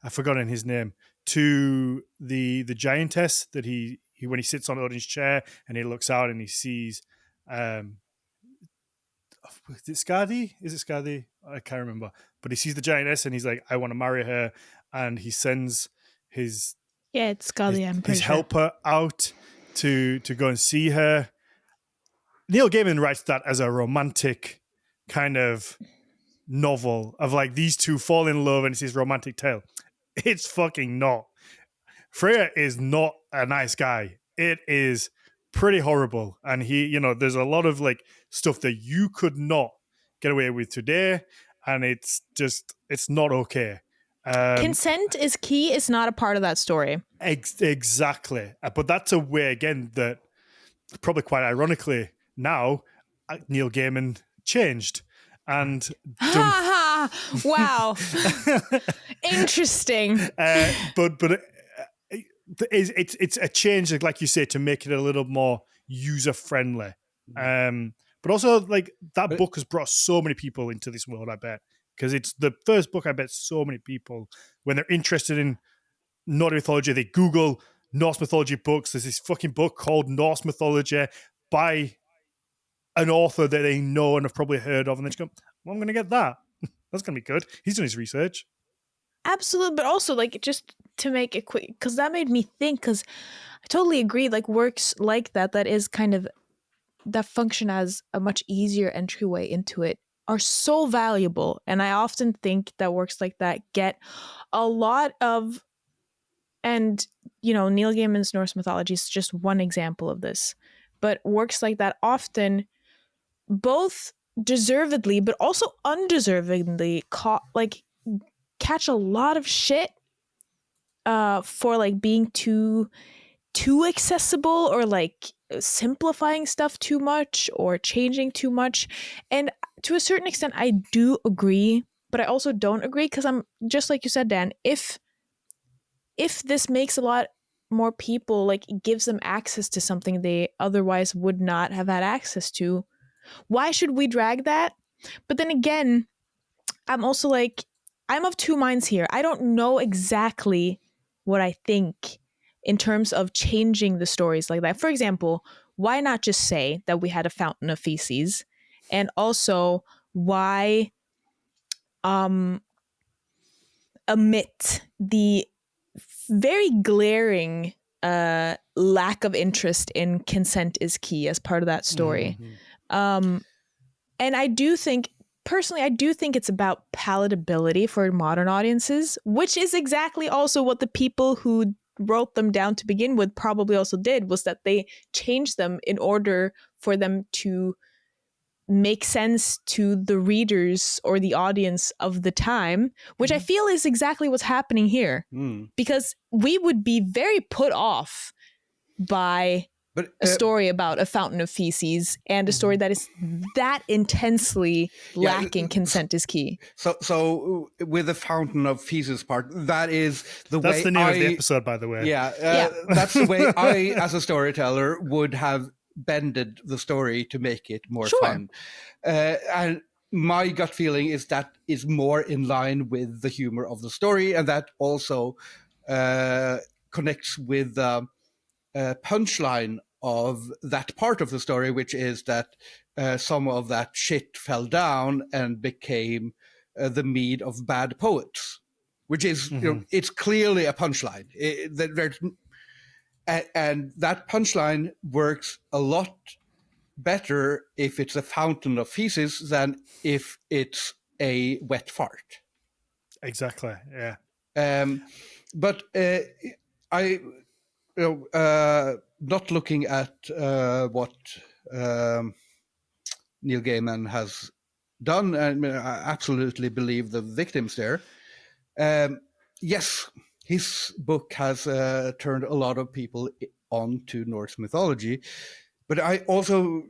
I've forgotten his name, to the giantess that he when he sits on Odin's chair and he looks out and he sees, is it Skadi? Is it Skadi? I can't remember. But he sees the giantess and he's like, I want to marry her. And he sends his it's Scully, I'm pretty his sure. helper out to go and see her. Neil Gaiman writes that as a romantic kind of novel of like these two fall in love and it's his romantic tale. It's fucking not. Freya is not a nice guy. It is pretty horrible. And he, you know, there's a lot of like stuff that you could not get away with today. And it's just, it's not okay. Consent is key. It's not a part of that story. Exactly. But that's a way, again, that probably quite ironically now, Neil Gaiman changed. And wow. Interesting. But it's a change, like you say, to make it a little more user friendly. But also, like, that book has brought so many people into this world, I bet, because it's the first book. I bet so many people, when they're interested in Nordic mythology, they Google Norse mythology books. There's this fucking book called Norse Mythology by an author that they know and have probably heard of, and they just go, well, I'm going to get that. That's going to be good. He's done his research. Absolutely. But also, like, just to make it quick, because that made me think, because I totally agree, like, works like that is kind of, that function as a much easier entryway into it are so valuable. And I often think that works like that get a lot of, and, you know, Neil Gaiman's Norse mythology is just one example of this, but works like that often both deservedly but also undeservedly catch a lot of shit for like being too accessible, or like simplifying stuff too much or changing too much. And to a certain extent I do agree, but I also don't agree, because I'm just like you said, Dan, if this makes a lot more people, like, it gives them access to something they otherwise would not have had access to, why should we drag that? But then again, I'm also like, I'm of two minds here. I don't know exactly what I think in terms of changing the stories like that. For example, why not just say that we had a fountain of feces? And also, why omit the very glaring lack of interest in consent is key as part of that story? And I do think, personally, I do think it's about palatability for modern audiences, which is exactly also what the people who wrote them down to begin with probably also did, was that they changed them in order for them to make sense to the readers or the audience of the time, which I feel is exactly what's happening here. Because we would be very put off by a story about a fountain of feces and a story that is that intensely lacking consent is key. So with the fountain of feces part, that is That's way the name of the episode, by the way. That's the way I, as a storyteller, would have bended the story to make it more fun. And my gut feeling is that is more in line with the humor of the story, and that also connects with the punchline of that part of the story, which is that some of that shit fell down and became the mead of bad poets, which is, you know, it's clearly a punchline. And that punchline works a lot better if it's a fountain of feces than if it's a wet fart. Exactly, yeah. But I, not looking at what Neil Gaiman has done, and I absolutely believe the victims there. Yes, his book has turned a lot of people on to Norse mythology. But I also,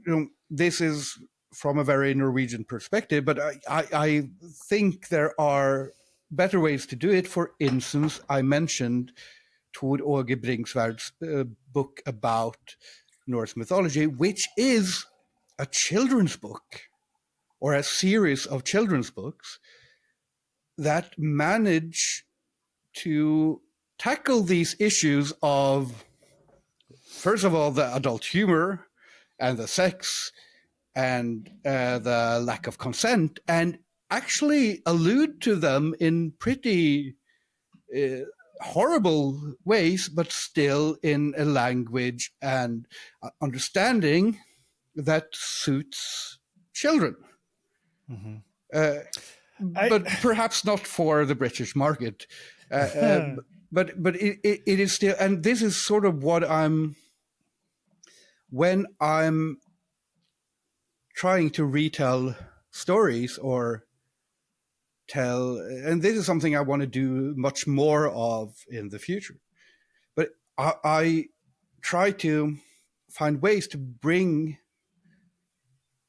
this is from a very Norwegian perspective, but I think there are better ways to do it. For instance, I mentioned Tor Åge Bringsværds book about Norse mythology, which is a children's book or a series of children's books that manage to tackle these issues of, first of all, the adult humor and the sex and the lack of consent, and actually allude to them in pretty horrible ways, but still in a language and understanding that suits children. But perhaps not for the British market. But it is still, and this is sort of what when I'm trying to retell stories or tell, and this is something I want to do much more of in the future. But I try to find ways to bring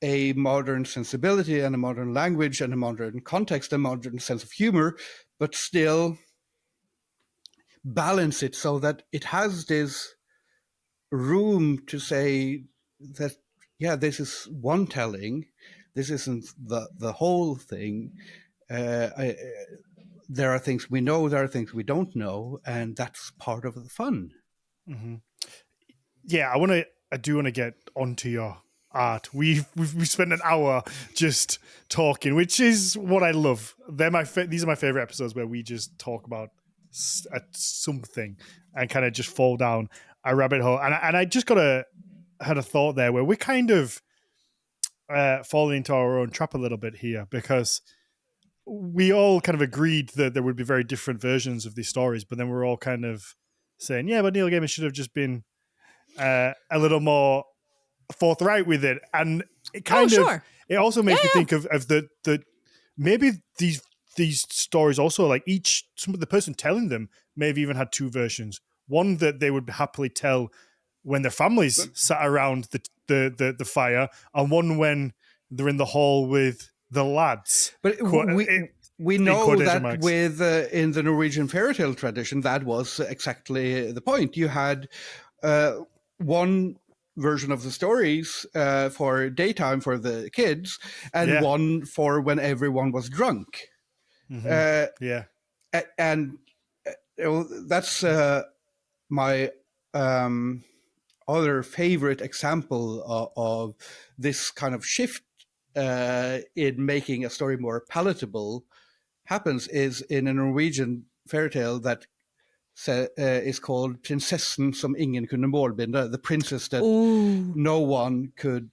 a modern sensibility and a modern language and a modern context, a modern sense of humor, but still balance it so that it has this room to say that, yeah, this is one telling, this isn't the whole thing. There are things we know, there are things we don't know, and that's part of the fun. Mm-hmm. Yeah, I do want to get onto your art. We've spent an hour just talking, which is what I love. These are my favorite episodes where we just talk about something and kind of just fall down a rabbit hole. And I just had a thought there where we're kind of falling into our own trap a little bit here, because we all kind of agreed that there would be very different versions of these stories, but then we're all kind of saying, yeah, but Neil Gaiman should have just been a little more forthright with it. And it kind of, it also makes me think of the maybe these stories also, like the person telling them may have even had two versions. One that they would happily tell when their families sat around the fire, and one when they're in the hall with the lads. But we know that with in the Norwegian fairy tale tradition, that was exactly the point. You had one version of the stories for daytime for the kids, and one for when everyone was drunk. Mm-hmm. And that's my other favorite example of this kind of shift in making a story more palatable happens is in a Norwegian fairy tale that is called Prinsessen som ingen kunne målbinde, the princess that no one could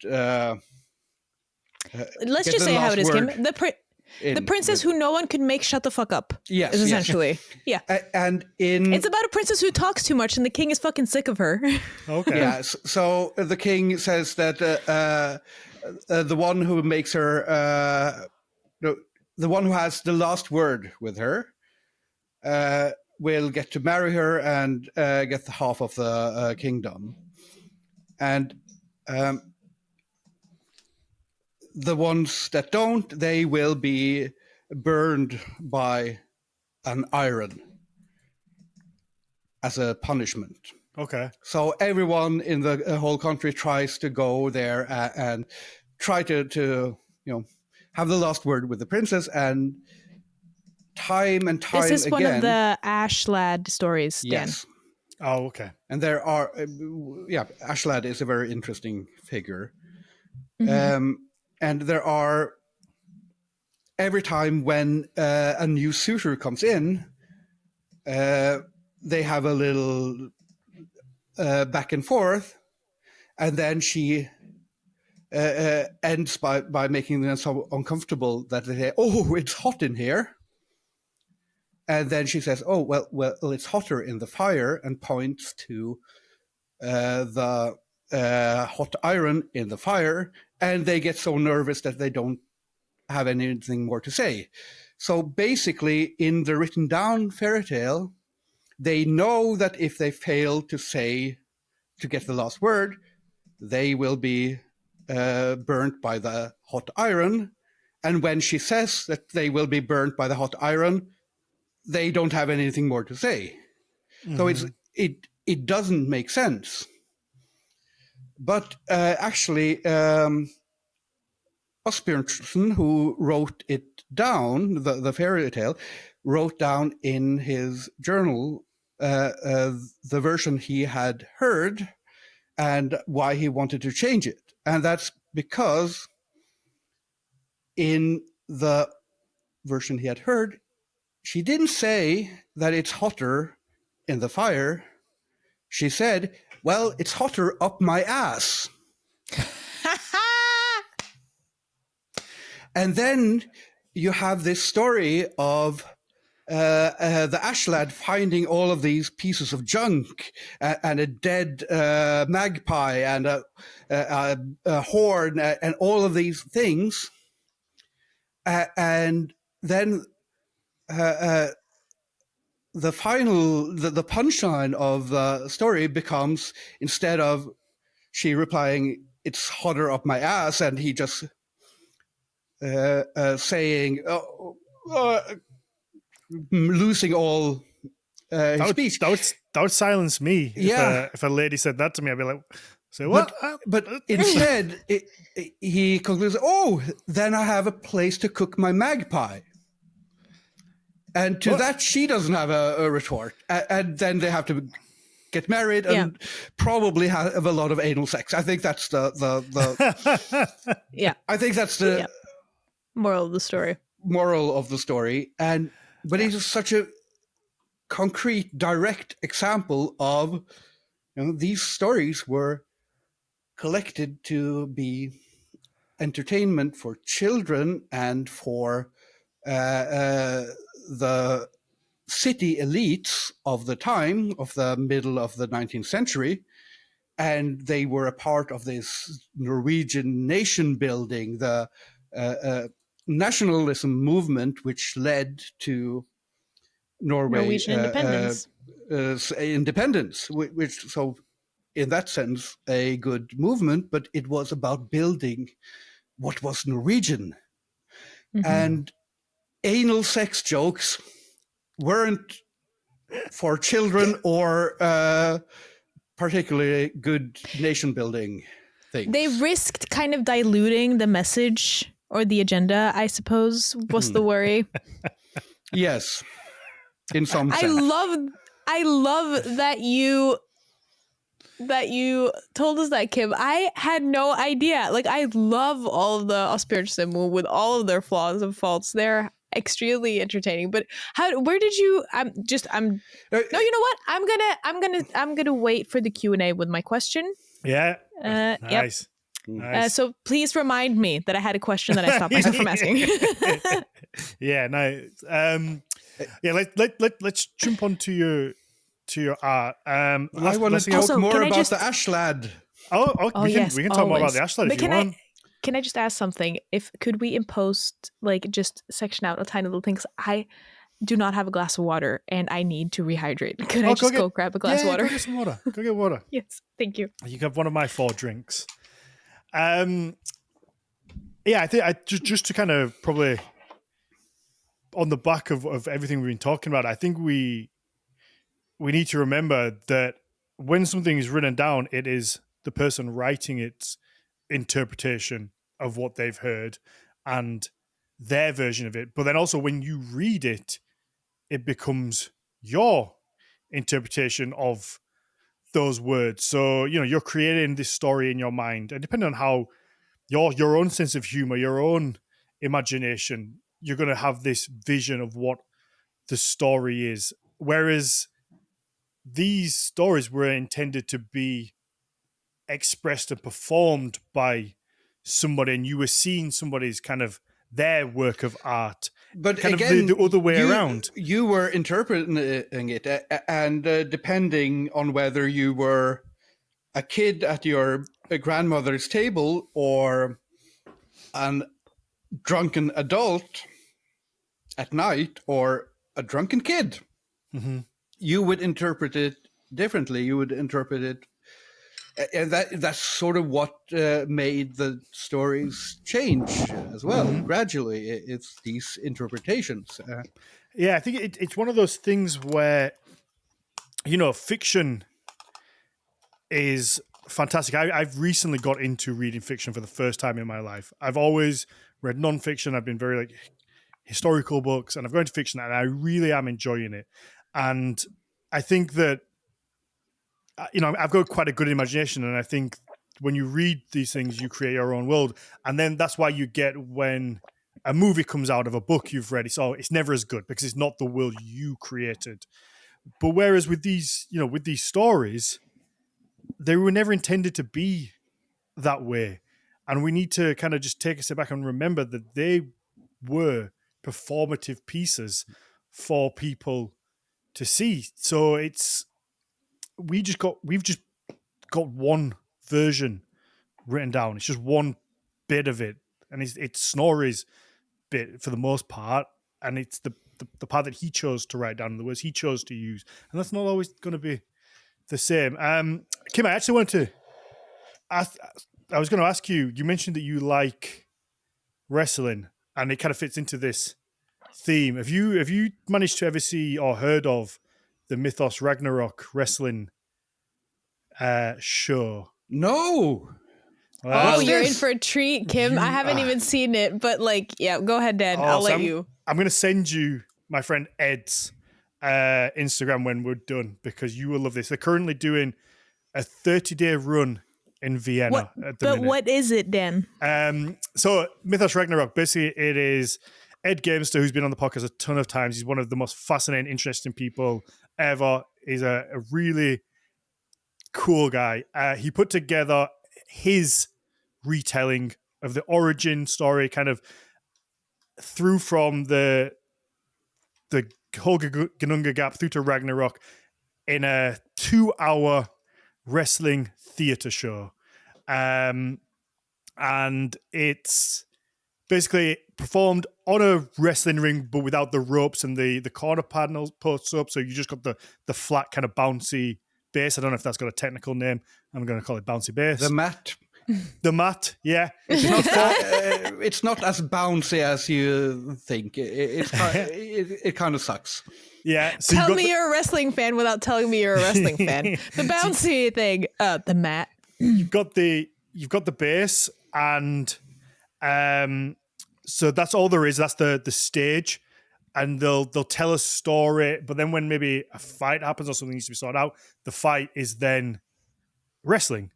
let's just say how it is, Kim. The princess who no one could make shut the fuck up. Yes, is essentially. Yes. Yeah. And it's about a princess who talks too much and the king is fucking sick of her. Okay. Yeah. So the king says that the one who makes her, the one who has the last word with her, will get to marry her and get the half of the kingdom. And the ones that don't, they will be burned by an iron as a punishment. Okay. So everyone in the whole country tries to go there and try to have the last word with the princess, and time and time again. This is one of the Ashlad stories, Dan. Yes. Oh, okay. And there are, Ashlad is a very interesting figure. Mm-hmm. And there are, every time when a new suitor comes in, they have a little back and forth, and then she ends by making them so uncomfortable that they say, "Oh, it's hot in here." And then she says, "Oh, well, it's hotter in the fire," and points to the hot iron in the fire. And they get so nervous that they don't have anything more to say. So basically, in the written down fairy tale, they know that if they fail to get the last word, they will be burnt by the hot iron. And when she says that they will be burnt by the hot iron, they don't have anything more to say. So it doesn't make sense. But actually, Asbjørnsen, who wrote it down, the fairy tale, wrote down in his journal the version he had heard and why he wanted to change it. And that's because in the version he had heard, she didn't say that it's hotter in the fire. She said, well, it's hotter up my ass. And then you have this story of the Ashlad finding all of these pieces of junk and a dead magpie and a horn and all of these things. And then the punchline of the story becomes, instead of she replying, it's hotter up my ass, and he just saying, losing all his speech. That would silence me. If a lady said that to me, I'd be like, say what? But instead, he concludes, oh, then I have a place to cook my magpie. And to that, she doesn't have a retort. And then they have to get married and probably have a lot of anal sex. I think that's the I think that's the moral of the story. Moral of the story. But it is such a concrete, direct example of, these stories were collected to be entertainment for children and for the city elites of the time, of the middle of the 19th century. And they were a part of this Norwegian nation building, the nationalism movement, which led to Norwegian independence, which, so in that sense, a good movement, but it was about building what was Norwegian. And anal sex jokes weren't for children or particularly good nation building things. They risked kind of diluting the message or the agenda, I suppose, was the worry. Yes, in some sense. I love that you told us that, Kim. I had no idea. Like, I love all of the Asbjørnsen with all of their flaws and faults. They're extremely entertaining. But where did you? No, you know what? I'm gonna wait for the Q&A with my question. Yeah. Nice. Yep. Nice. So please remind me that I had a question that I stopped myself from asking. Yeah. No. Let's jump onto your art. I want to talk more about the Ashlad. We can talk more about the Ashlad if you want. Can I just ask something? Could we impost, like, just section out a tiny little thing? 'Cause I do not have a glass of water and I need to rehydrate. Could I just go grab a glass of water? Go get some water. Go get water. Yes, thank you. You can have one of my 4 drinks. I think I just to kind of probably on the back of everything we've been talking about, I think we need to remember that when something is written down, it is the person writing its interpretation of what they've heard and their version of it. But then also when you read it, it becomes your interpretation of those words. So, you're creating this story in your mind, and depending on how your own sense of humor, your own imagination, you're going to have this vision of what the story is. Whereas these stories were intended to be expressed and performed by somebody, and you were seeing somebody's kind of their work of art, but kind again, of the other way around. You were interpreting it, and depending on whether you were a kid at your grandmother's table or a drunken adult at night or a drunken kid, you would interpret it differently. You would interpret it And that's sort of what made the stories change as well. Gradually, it's these interpretations. Yeah, I think it's one of those things where, fiction is fantastic. I've recently got into reading fiction for the first time in my life. I've always read nonfiction. I've been very historical books, and I've gone into fiction, and I really am enjoying it. And I think that I've got quite a good imagination, and I think when you read these things, you create your own world, and then that's why you get when a movie comes out of a book you've read. It's never as good because it's not the world you created. But whereas with these stories, they were never intended to be that way. And we need to kind of just take a step back and remember that they were performative pieces for people to see. So we've just got one version written down. It's just one bit of it. And it's Snorri's bit for the most part. And it's the part that he chose to write down, the words he chose to use. And that's not always going to be the same. Kim, I actually wanted to ask, I was going to ask you, you mentioned that you like wrestling, and it kind of fits into this theme. Have you managed to ever see or heard of the Mythos Ragnarok wrestling show? No. Oh, you're in for a treat, Kim. I haven't even seen it, but go ahead, Dan. I'll let you. I'm going to send you my friend Ed's Instagram when we're done, because you will love this. They're currently doing a 30-day run in Vienna at the minute. But what is it, Dan? So Mythos Ragnarok, basically it is Ed Gamester, who's been on the podcast a ton of times. He's one of the most fascinating, interesting people ever. He's a really cool guy. He put together his retelling of the origin story, kind of through from the Holga Gap through to Ragnarok, in a 2-hour wrestling theater show. And it's basically performed on a wrestling ring, but without the ropes and the corner panels posts up. So you just got the flat kind of bouncy bass. I don't know if that's got a technical name. I'm going to call it bouncy bass. The mat. The mat, yeah. It's not as bouncy as you think. It kind of sucks. Yeah. So Tell me you're a wrestling fan without telling me you're a wrestling fan. The bouncy thing, the mat. You've got the bass, and so that's all there is. That's the stage, and they'll tell a story. But then when maybe a fight happens or something needs to be sorted out, the fight is then wrestling.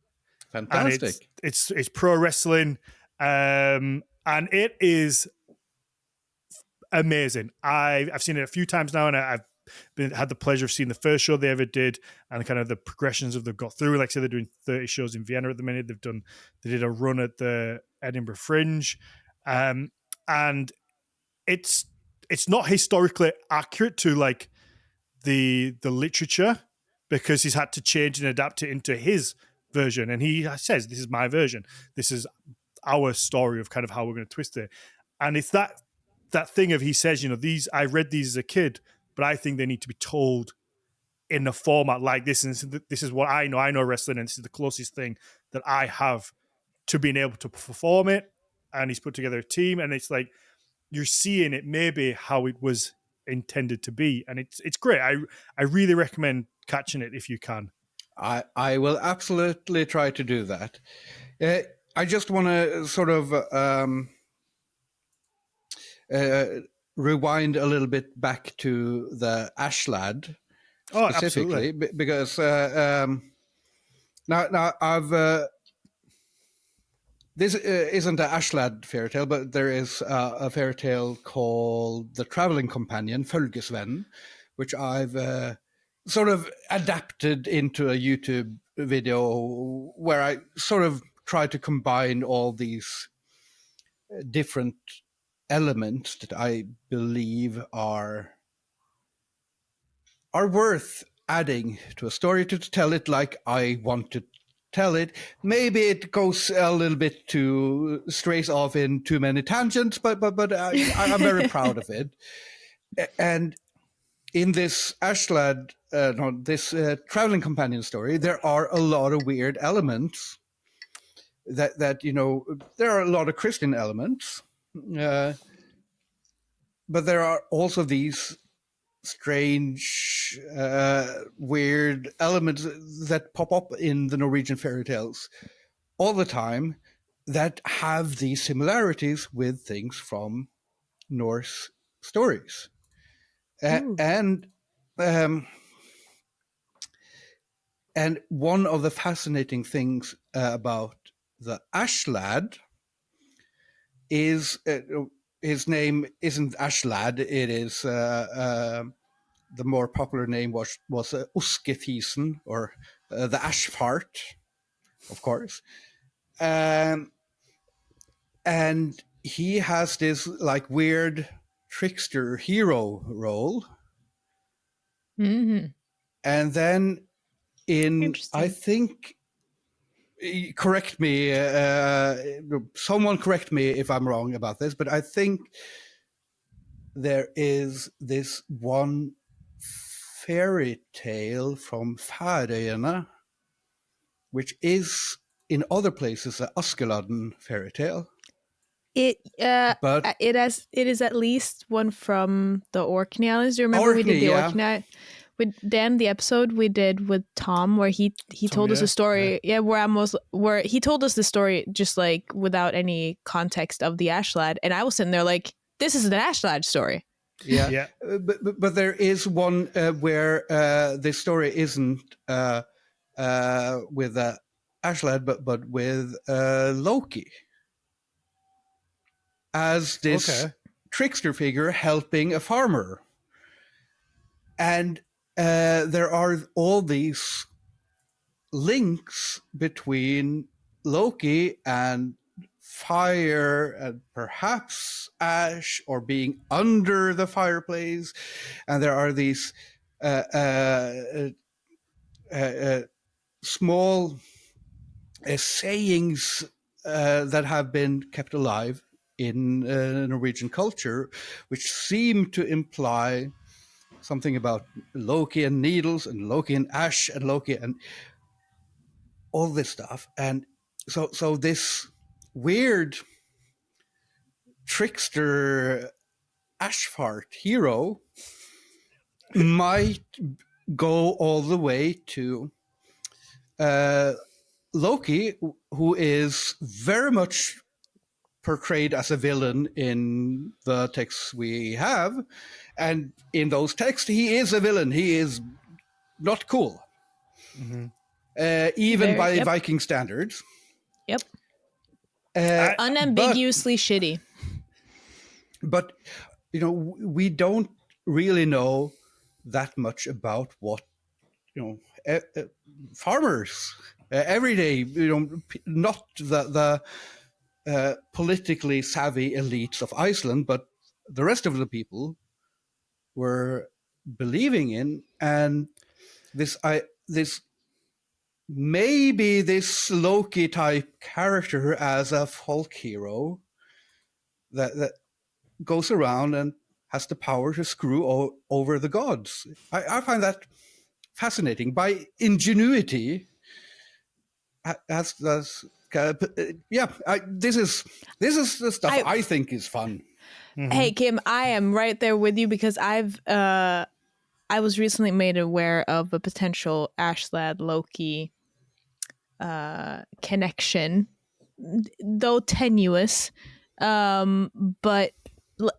Fantastic. And it's pro wrestling, and it is amazing. I've seen it a few times now, and I've had the pleasure of seeing the first show they ever did, and kind of the progressions of they've got through. Like I said, they're doing 30 shows in Vienna at the minute. They did a run at the Edinburgh Fringe, and it's not historically accurate to like the literature, because he's had to change and adapt it into his version. And he says, this is my version. This is our story of kind of how we're going to twist it. And it's that thing of, he says, these, I read these as a kid, but I think they need to be told in a format like this. And this is what I know. I know wrestling, and this is the closest thing that I have to being able to perform it. And he's put together a team, and it's like, you're seeing it maybe how it was intended to be. And it's great. I really recommend catching it if you can. I will absolutely try to do that. I just want to sort of rewind a little bit back to the Ashlad specifically, absolutely. Because now I've this isn't an Ashlad fairy tale, but there is a fairy tale called The Traveling Companion, Følgesvennen, which I've sort of adapted into a YouTube video where I sort of try to combine all these different elements that I believe are worth adding to a story, to tell it like I want to tell it. Maybe it goes a little bit too, strays off in too many tangents, but I'm very proud of it. And in this Ashlad traveling companion story, there are a lot of weird elements. That there are a lot of Christian elements, but there are also these strange, weird elements that pop up in the Norwegian fairy tales all the time that have these similarities with things from Norse stories. And one of the fascinating things about the Ashlad is his name isn't Ashlad. It is the more popular name was Uskefisen, or the ash fart, of course. And he has this like weird trickster hero role. Mm-hmm. And then I think, correct me, someone correct me if I'm wrong about this, but I think there is this one fairy tale from Færøyene, which is in other places an Askeladden fairy tale. It is at least one from the Orkney Islands. Do you remember we did the Orkney with Dan, the episode we did with Tom, where he told us a story. Yeah, where he told us the story just like without any context of the Ashlad, and I was sitting there like, this is an Ashlad story. Yeah. But there is one where the story isn't with Ashlad, but with Loki as this trickster figure helping a farmer. And there are all these links between Loki and fire and perhaps ash, or being under the fireplace. And there are these small sayings that have been kept alive in Norwegian culture, which seem to imply something about Loki and needles and Loki and ash and Loki and all this stuff. And so this weird trickster ashfart hero might go all the way to Loki, who is very much portrayed as a villain in the texts we have. And in those texts, he is a villain. He is not cool. Even by Viking standards. Yep. Unambiguously shitty. But, we don't really know that much about what, farmers, everyday, not the politically savvy elites of Iceland, but the rest of the people were believing in. And this maybe this Loki type character as a folk hero that goes around and has the power to screw over the gods. I find that fascinating. By ingenuity, this is the stuff I think is fun. Hey Kim, I am right there with you, because I was recently made aware of a potential Ashlad Loki connection, though tenuous, but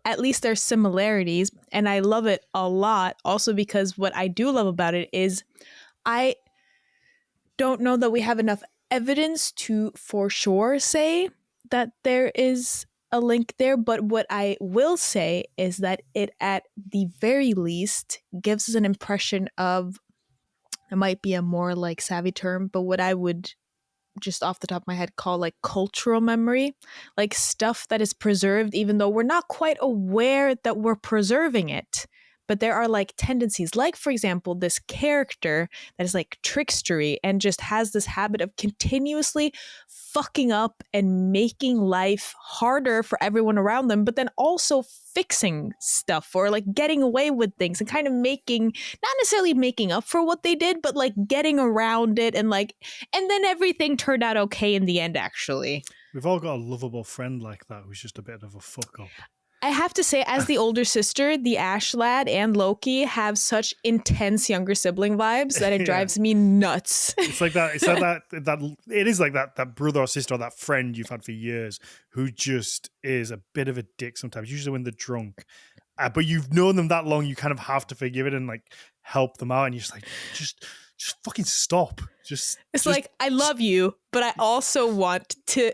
at least there's similarities, and I love it a lot. Also, because what I do love about it is I don't know that we have enough evidence to for sure say that there is a link there, but what I will say is that it at the very least gives us an impression of, it might be a more like savvy term, but what I would just off the top of my head call like cultural memory, like stuff that is preserved even though we're not quite aware that we're preserving it, but there are like tendencies, like for example, this character that is like trickstery and just has this habit of continuously fucking up and making life harder for everyone around them, but then also fixing stuff or like getting away with things and kind of making, not necessarily making up for what they did, but like getting around it, and then everything turned out okay in the end, actually. We've all got a lovable friend like that who's just a bit of a fuck up. I have to say, as the older sister, the Ash lad and Loki have such intense younger sibling vibes that it drives me nuts. It's like that. It's like that. It is like that brother or sister or that friend you've had for years who just is a bit of a dick sometimes. Usually when they're drunk, but you've known them that long, you kind of have to forgive it and like help them out. And you're just like, just fucking stop. It's like, I love you, but I also want to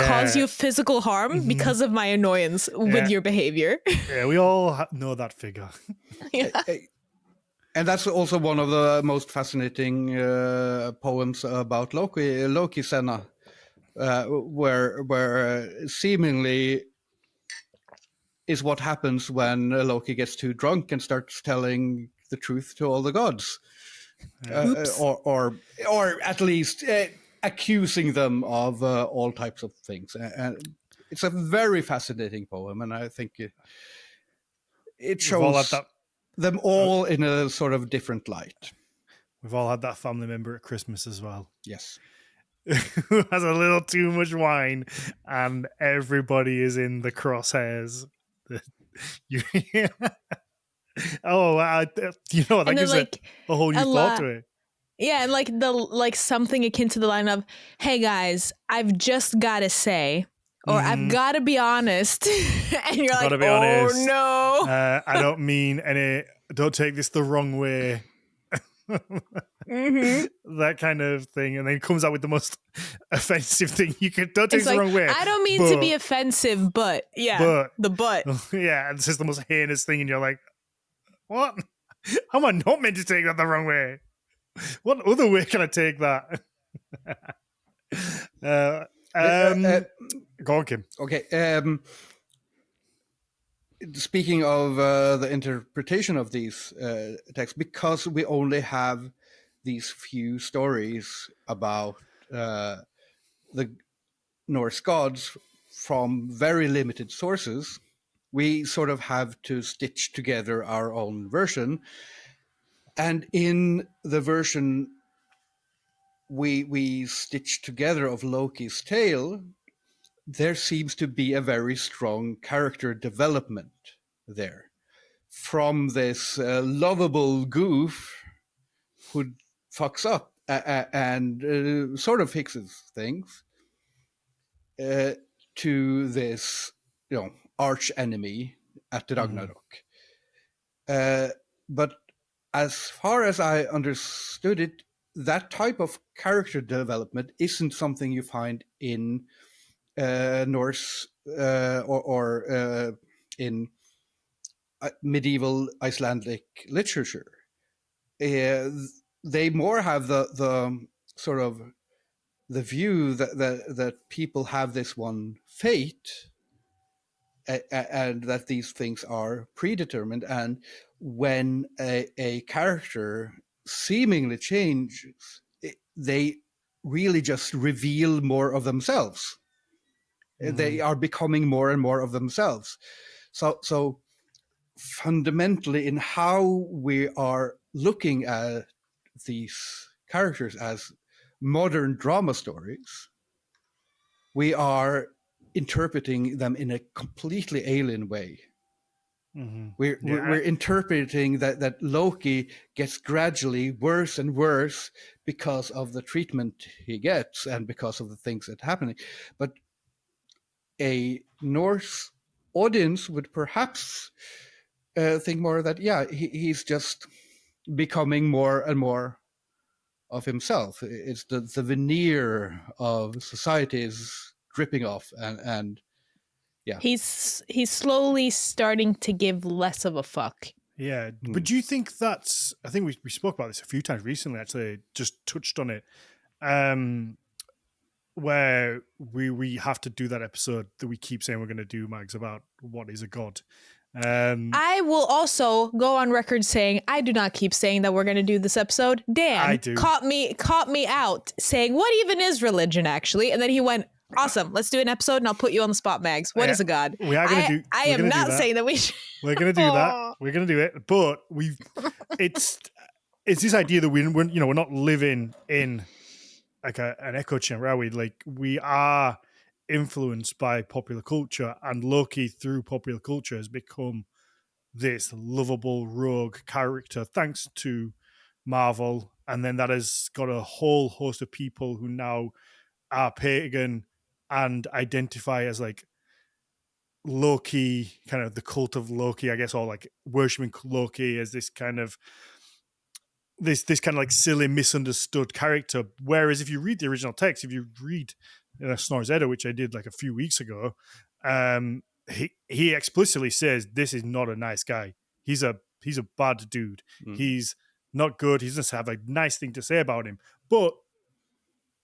cause you physical harm because of my annoyance with your behavior. Yeah, we all know that figure. And that's also one of the most fascinating poems about Loki Senna, where seemingly is what happens when Loki gets too drunk and starts telling the truth to all the gods, or at least accusing them of all types of things. And it's a very fascinating poem, and I think it shows them all in a sort of different light. We've all had that family member at Christmas as well. Yes. Who has a little too much wine and everybody is in the crosshairs. That gives a whole new thought to it. Yeah, and like something akin to the line of, "Hey guys, I've just got to say," or "I've got to be honest," and you're like, "Oh honest. No, I don't mean any. Don't take this the wrong way." That kind of thing, and then it comes out with the most offensive thing you can. Don't take it the wrong way. I don't mean to be offensive, but the but yeah, it's just the most heinous thing, and you're like, what? How am I not meant to take that the wrong way? What other way can I take that? Go on, Kim. Okay. Speaking of the interpretation of these texts, because we only have these few stories about the Norse gods from very limited sources, we sort of have to stitch together our own version. And in the version we stitch together of Loki's tale, there seems to be a very strong character development there. From this lovable goof who fucks up and sort of fixes things, to this, arch enemy at the Ragnarok. But as far as I understood it, that type of character development isn't something you find in Norse or in medieval Icelandic literature. They more have the sort of the view that people have this one fate, and that these things are predetermined. And when a character seemingly changes, they really just reveal more of themselves. They are becoming more and more of themselves. So fundamentally, in how we are looking at these characters as modern drama stories, we are interpreting them in a completely alien way. We're interpreting that Loki gets gradually worse and worse because of the treatment he gets and because of the things that are happening. But a Norse audience would perhaps think more that, he's just becoming more and more of himself. It's the veneer of society is dripping off, and he's slowly starting to give less of a fuck. Yeah, but do you think that's? I think we spoke about this a few times recently. Actually, just touched on it, where we have to do that episode that we keep saying we're going to do, Mags, about what is a god. I will also go on record saying I do not keep saying that we're going to do this episode. Dan I do. caught me out saying, what even is religion, actually? And then he went, awesome, let's do an episode and I'll put you on the spot, Mags. What is a god? We are going to do. I am not saying that we should. We're going to do that. We're going to do it. But it's this idea that we're not living in like an echo chamber, are we? Like, we are influenced by popular culture, and Loki through popular culture has become this lovable rogue character thanks to Marvel, and then that has got a whole host of people who now are pagan and identify as like Loki, kind of the cult of Loki, I guess, or like worshipping Loki as this kind of like silly, misunderstood character. Whereas if you read the original text, if you read Snorri's Edda, which I did like a few weeks ago, he explicitly says this is not a nice guy. He's a bad dude. He's not good. He doesn't have a nice thing to say about him. But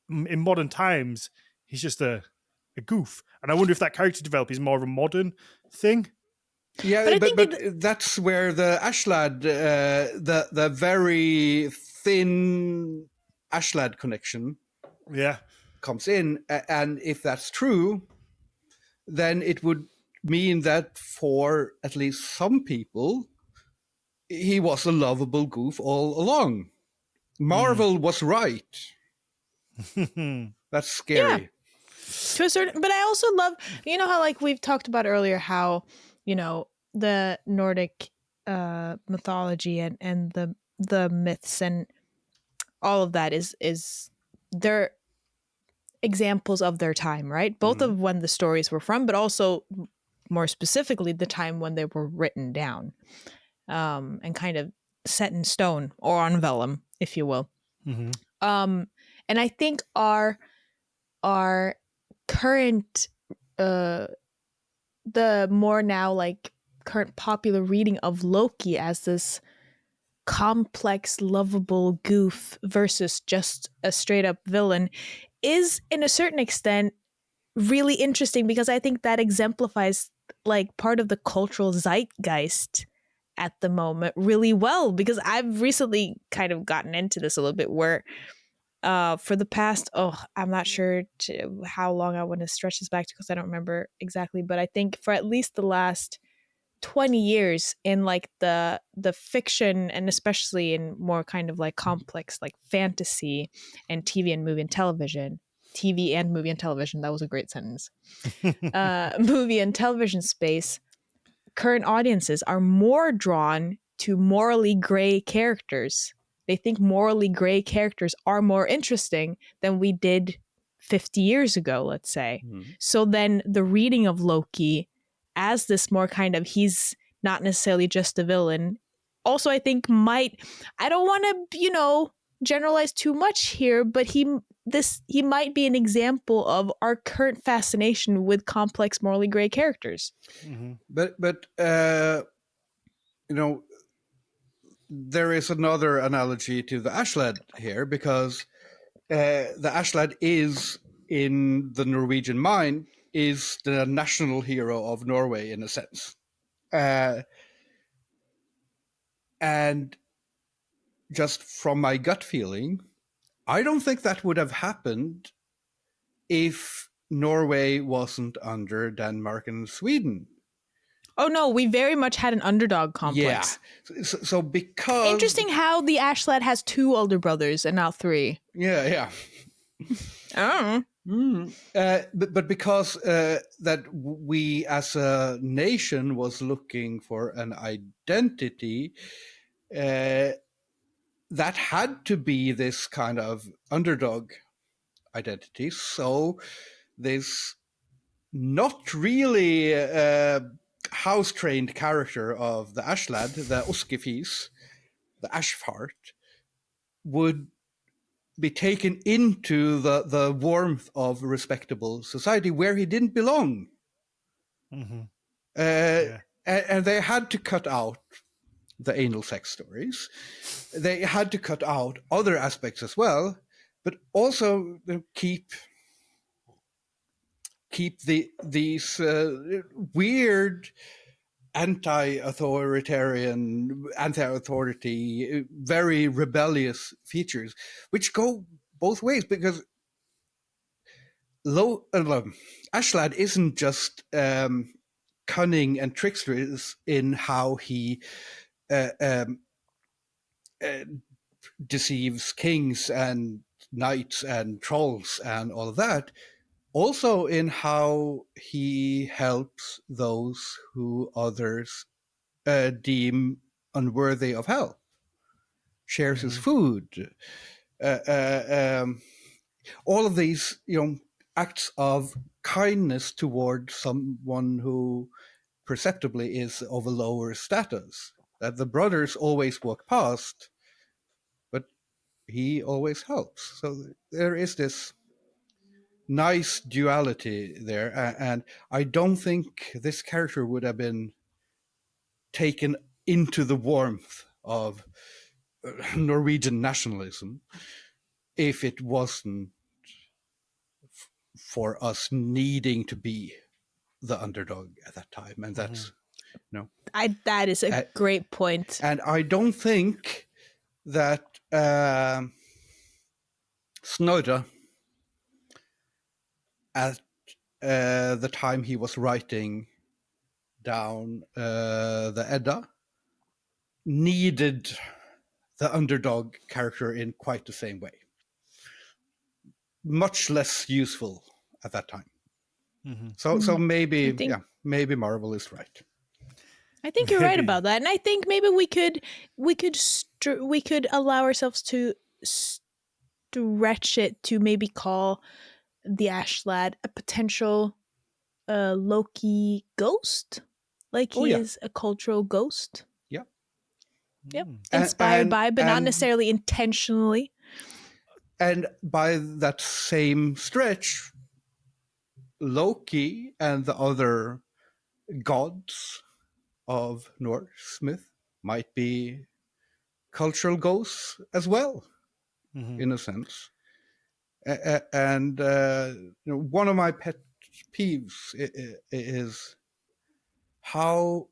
in modern times, he's just a goof. And I wonder if that character develop is more of a modern thing. Yeah, but that's where the Ashlad, the very thin Ashlad connection, comes in. And if that's true, then it would mean that for at least some people, he was a lovable goof all along. Marvel was right. That's scary. Yeah. To a certain, but I also love, how like we've talked about earlier, how the Nordic mythology and the myths and all of that is they're examples of their time, right? Both of when the stories were from, but also more specifically the time when they were written down, and kind of set in stone or on vellum, if you will. And I think our current the more now like current popular reading of Loki as this complex, lovable goof versus just a straight up villain is, in a certain extent, really interesting, because I think that exemplifies like part of the cultural zeitgeist at the moment really well, because I've recently kind of gotten into this a little bit where for the past, I'm not sure how long I want to stretch this back to, because I don't remember exactly, but I think for at least the last 20 years in like the fiction, and especially in more kind of like complex like fantasy and TV and movie and television, that was a great sentence, movie and television space, current audiences are more drawn to morally gray characters. They think morally gray characters are more interesting than we did 50 years ago, let's say. So then the reading of Loki as this more kind of, he's not necessarily just a villain, also I think I don't want to, generalize too much here, but he might be an example of our current fascination with complex morally gray characters. But there is another analogy to the Ashlad here, because the Ashlad is, in the Norwegian mind, is the national hero of Norway in a sense. And just from my gut feeling, I don't think that would have happened if Norway wasn't under Denmark and Sweden. Oh no, we very much had an underdog complex. Yeah. So because... Interesting how the Ashlad has 2 older brothers and now 3. Yeah. Oh. But because that we as a nation was looking for an identity, that had to be this kind of underdog identity. So this not really house-trained character of the Ashlad, the Oskefis, the Ashfart, would be taken into the warmth of respectable society where he didn't belong. And they had to cut out the anal sex stories. They had to cut out other aspects as well, but also keep these weird anti-authoritarian, anti-authority, very rebellious features, which go both ways, because Ashlad isn't just cunning and tricksterous in how he deceives kings and knights and trolls and all of that, also in how he helps those who others deem unworthy of help, shares his food, all of these, acts of kindness toward someone who perceptibly is of a lower status, that the brothers always walk past, but he always helps. So there is this nice duality there, and I don't think this character would have been taken into the warmth of Norwegian nationalism if it wasn't for us needing to be the underdog at that time. And that's that is a great point. And I don't think that Snorre, at the time he was writing down the Edda, needed the underdog character in quite the same way. Much less useful at that time. So maybe, maybe Marvel is right. I think you're right about that, and I think maybe we could allow ourselves to stretch it to maybe call the Ashlad a potential Loki ghost, like he is a cultural ghost. Yep, inspired by, but not necessarily intentionally. And by that same stretch, Loki and the other gods of Norse myth might be cultural ghosts as well, in a sense. And one of my pet peeves is how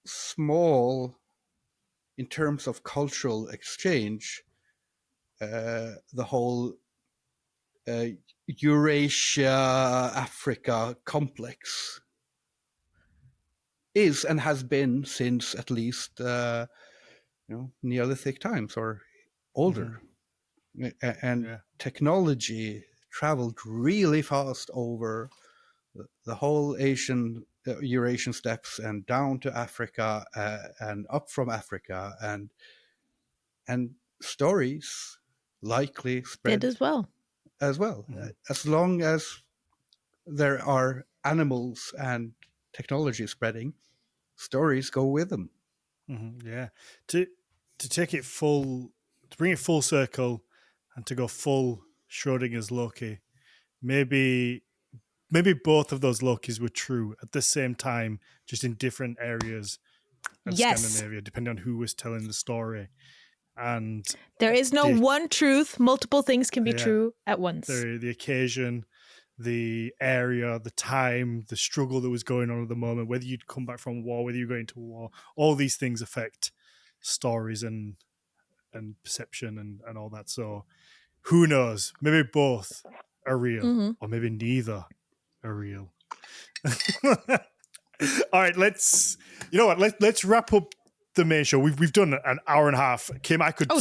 small, in terms of cultural exchange, the whole Eurasia Africa complex is and has been since at least Neolithic times or older. And technology traveled really fast over the whole Eurasian steppes and down to Africa and up from Africa, and stories likely spread as well. As long as there are animals and technology spreading, stories go with them. Yeah, to take it full, to bring it full circle, and to go full Schrodinger's Loki. Maybe both of those Lokis were true at the same time, just in different areas of Scandinavia, depending on who was telling the story. And there is no one truth. Multiple things can be true at once. The occasion, the area, the time, the struggle that was going on at the moment, whether you'd come back from war, whether you're going to war, all these things affect stories and perception and all that. So who knows? Maybe both are real, or maybe neither are real. All right, let's wrap up the main show. We've done an hour and a half. Kim, I could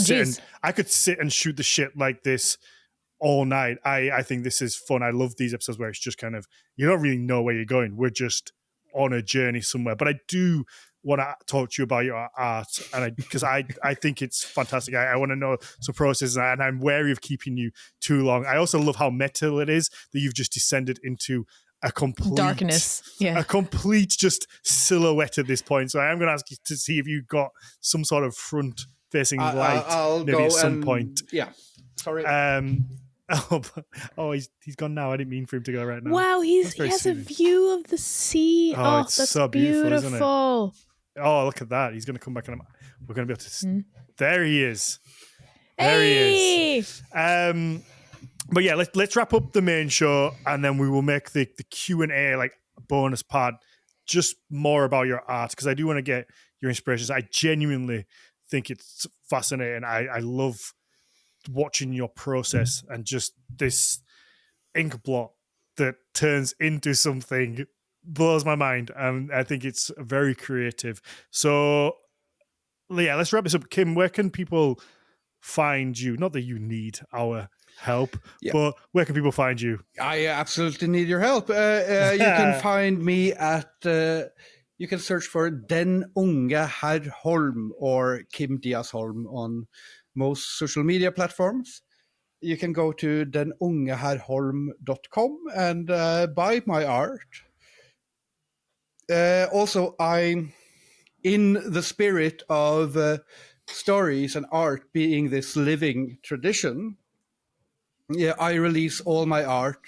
sit and shoot the shit like this all night. I think this is fun. I love these episodes where it's just kind of, you don't really know where you're going. We're just on a journey somewhere. But I do want to talk to you about your art, and because I think it's fantastic. I want to know some processes, and I'm wary of keeping you too long. I also love how metal it is, that you've just descended into a complete darkness, a complete just silhouette at this point. So I am going to ask you to see if you've got some sort of front-facing light, I'll maybe at some point. Yeah, sorry. He's gone now. I didn't mean for him to go right now. Wow, he has a view of the sea. Oh, that's so beautiful, isn't it? Oh, look at that. He's going to come back and we're going to be able to... There he is. There he is. But yeah, let's wrap up the main show, and then we will make the Q&A like bonus part just more about your art, because I do want to get your inspirations. I genuinely think it's fascinating. I love watching your process and just this ink blot that turns into something blows my mind. And I think it's very creative. So yeah, let's wrap this up. Kim, where can people find you? Not that you need our help, but where can people find you? I absolutely need your help. You can find me at, you can search for Den Unge Herr Holm or Kim Diaz Holm on most social media platforms. You can go to denungeherrholm.com and buy my art. Also, I'm in the spirit of stories and art being this living tradition. Yeah, I release all my art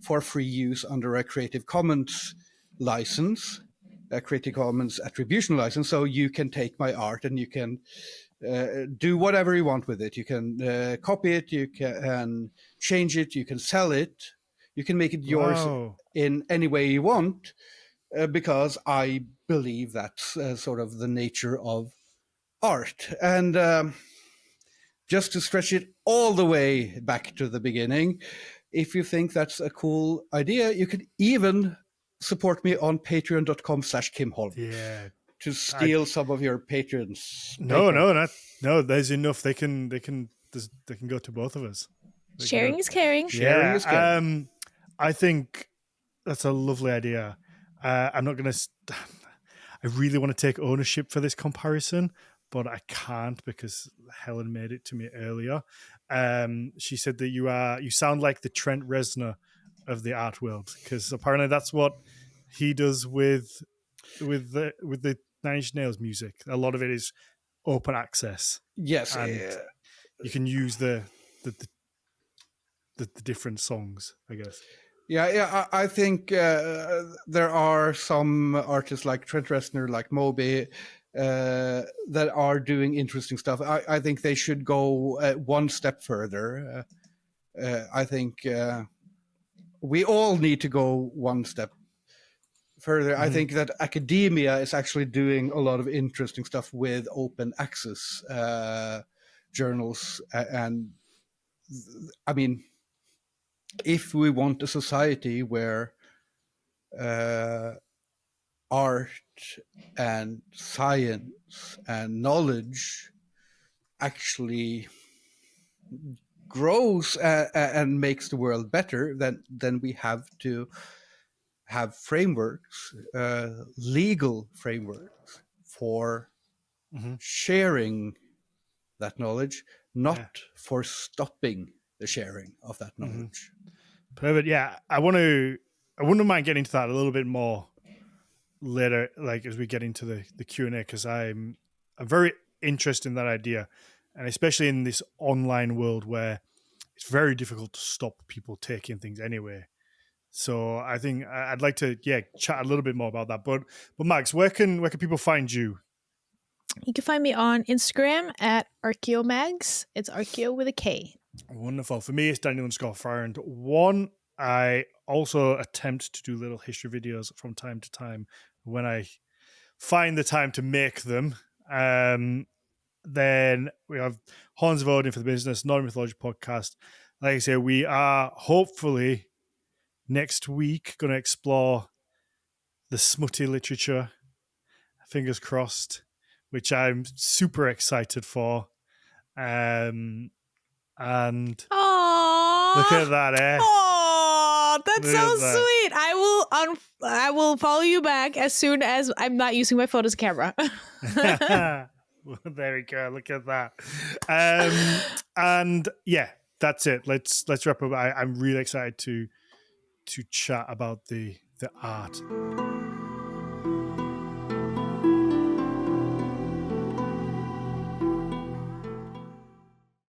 for free use under a Creative Commons license, a Creative Commons attribution license. So you can take my art and you can do whatever you want with it. You can copy it, you can change it, you can sell it, you can make it yours in any way you want, because I believe that's sort of the nature of art. And just to stretch it all the way back to the beginning, if you think that's a cool idea, you could even support me on patreon.com/KimHolm. Yeah. To steal some of your patrons. No, there's enough. They can go to both of us. Sharing is caring. Sharing is caring. I think that's a lovely idea. I'm not going to. I really want to take ownership for this comparison, but I can't because Helen made it to me earlier. She said that you sound like the Trent Reznor of the art world, because apparently that's what he does with the 9 Inch Nails music. A lot of it is open access. Yes, and you can use the different songs, I guess. Yeah. I think there are some artists like Trent Reznor, like Moby, that are doing interesting stuff. I think they should go one step further. I think we all need to go one step further. Mm-hmm. I think that academia is actually doing a lot of interesting stuff with open access journals. And I mean, if we want a society where art and science and knowledge actually grows and makes the world better, then we have to have frameworks, legal frameworks for sharing that knowledge, not for stopping the sharing of that knowledge. Perfect. Yeah, I wouldn't mind getting into that a little bit more later, like as we get into the Q&A, because I'm very interested in that idea, and especially in this online world where it's very difficult to stop people taking things anyway. So I think I'd like to chat a little bit more about that. But Mags, where can people find you? You can find me on Instagram at ArcheoMags. It's Archeo with a K. Wonderful. For me, it's Daniel_Farrand1. I also attempt to do little history videos from time to time when I find the time to make them. Then we have Horns of Odin for the business, Nordic Mythology podcast. Like I say, we are hopefully next week going to explore the smutty literature, fingers crossed, which I'm super excited for. And aww, look at that, eh? Aww, that's so sweet. I will follow you back as soon as I'm not using my photos camera. There we go. Look at that. And yeah, that's it. Let's wrap up. I'm really excited to chat about the art.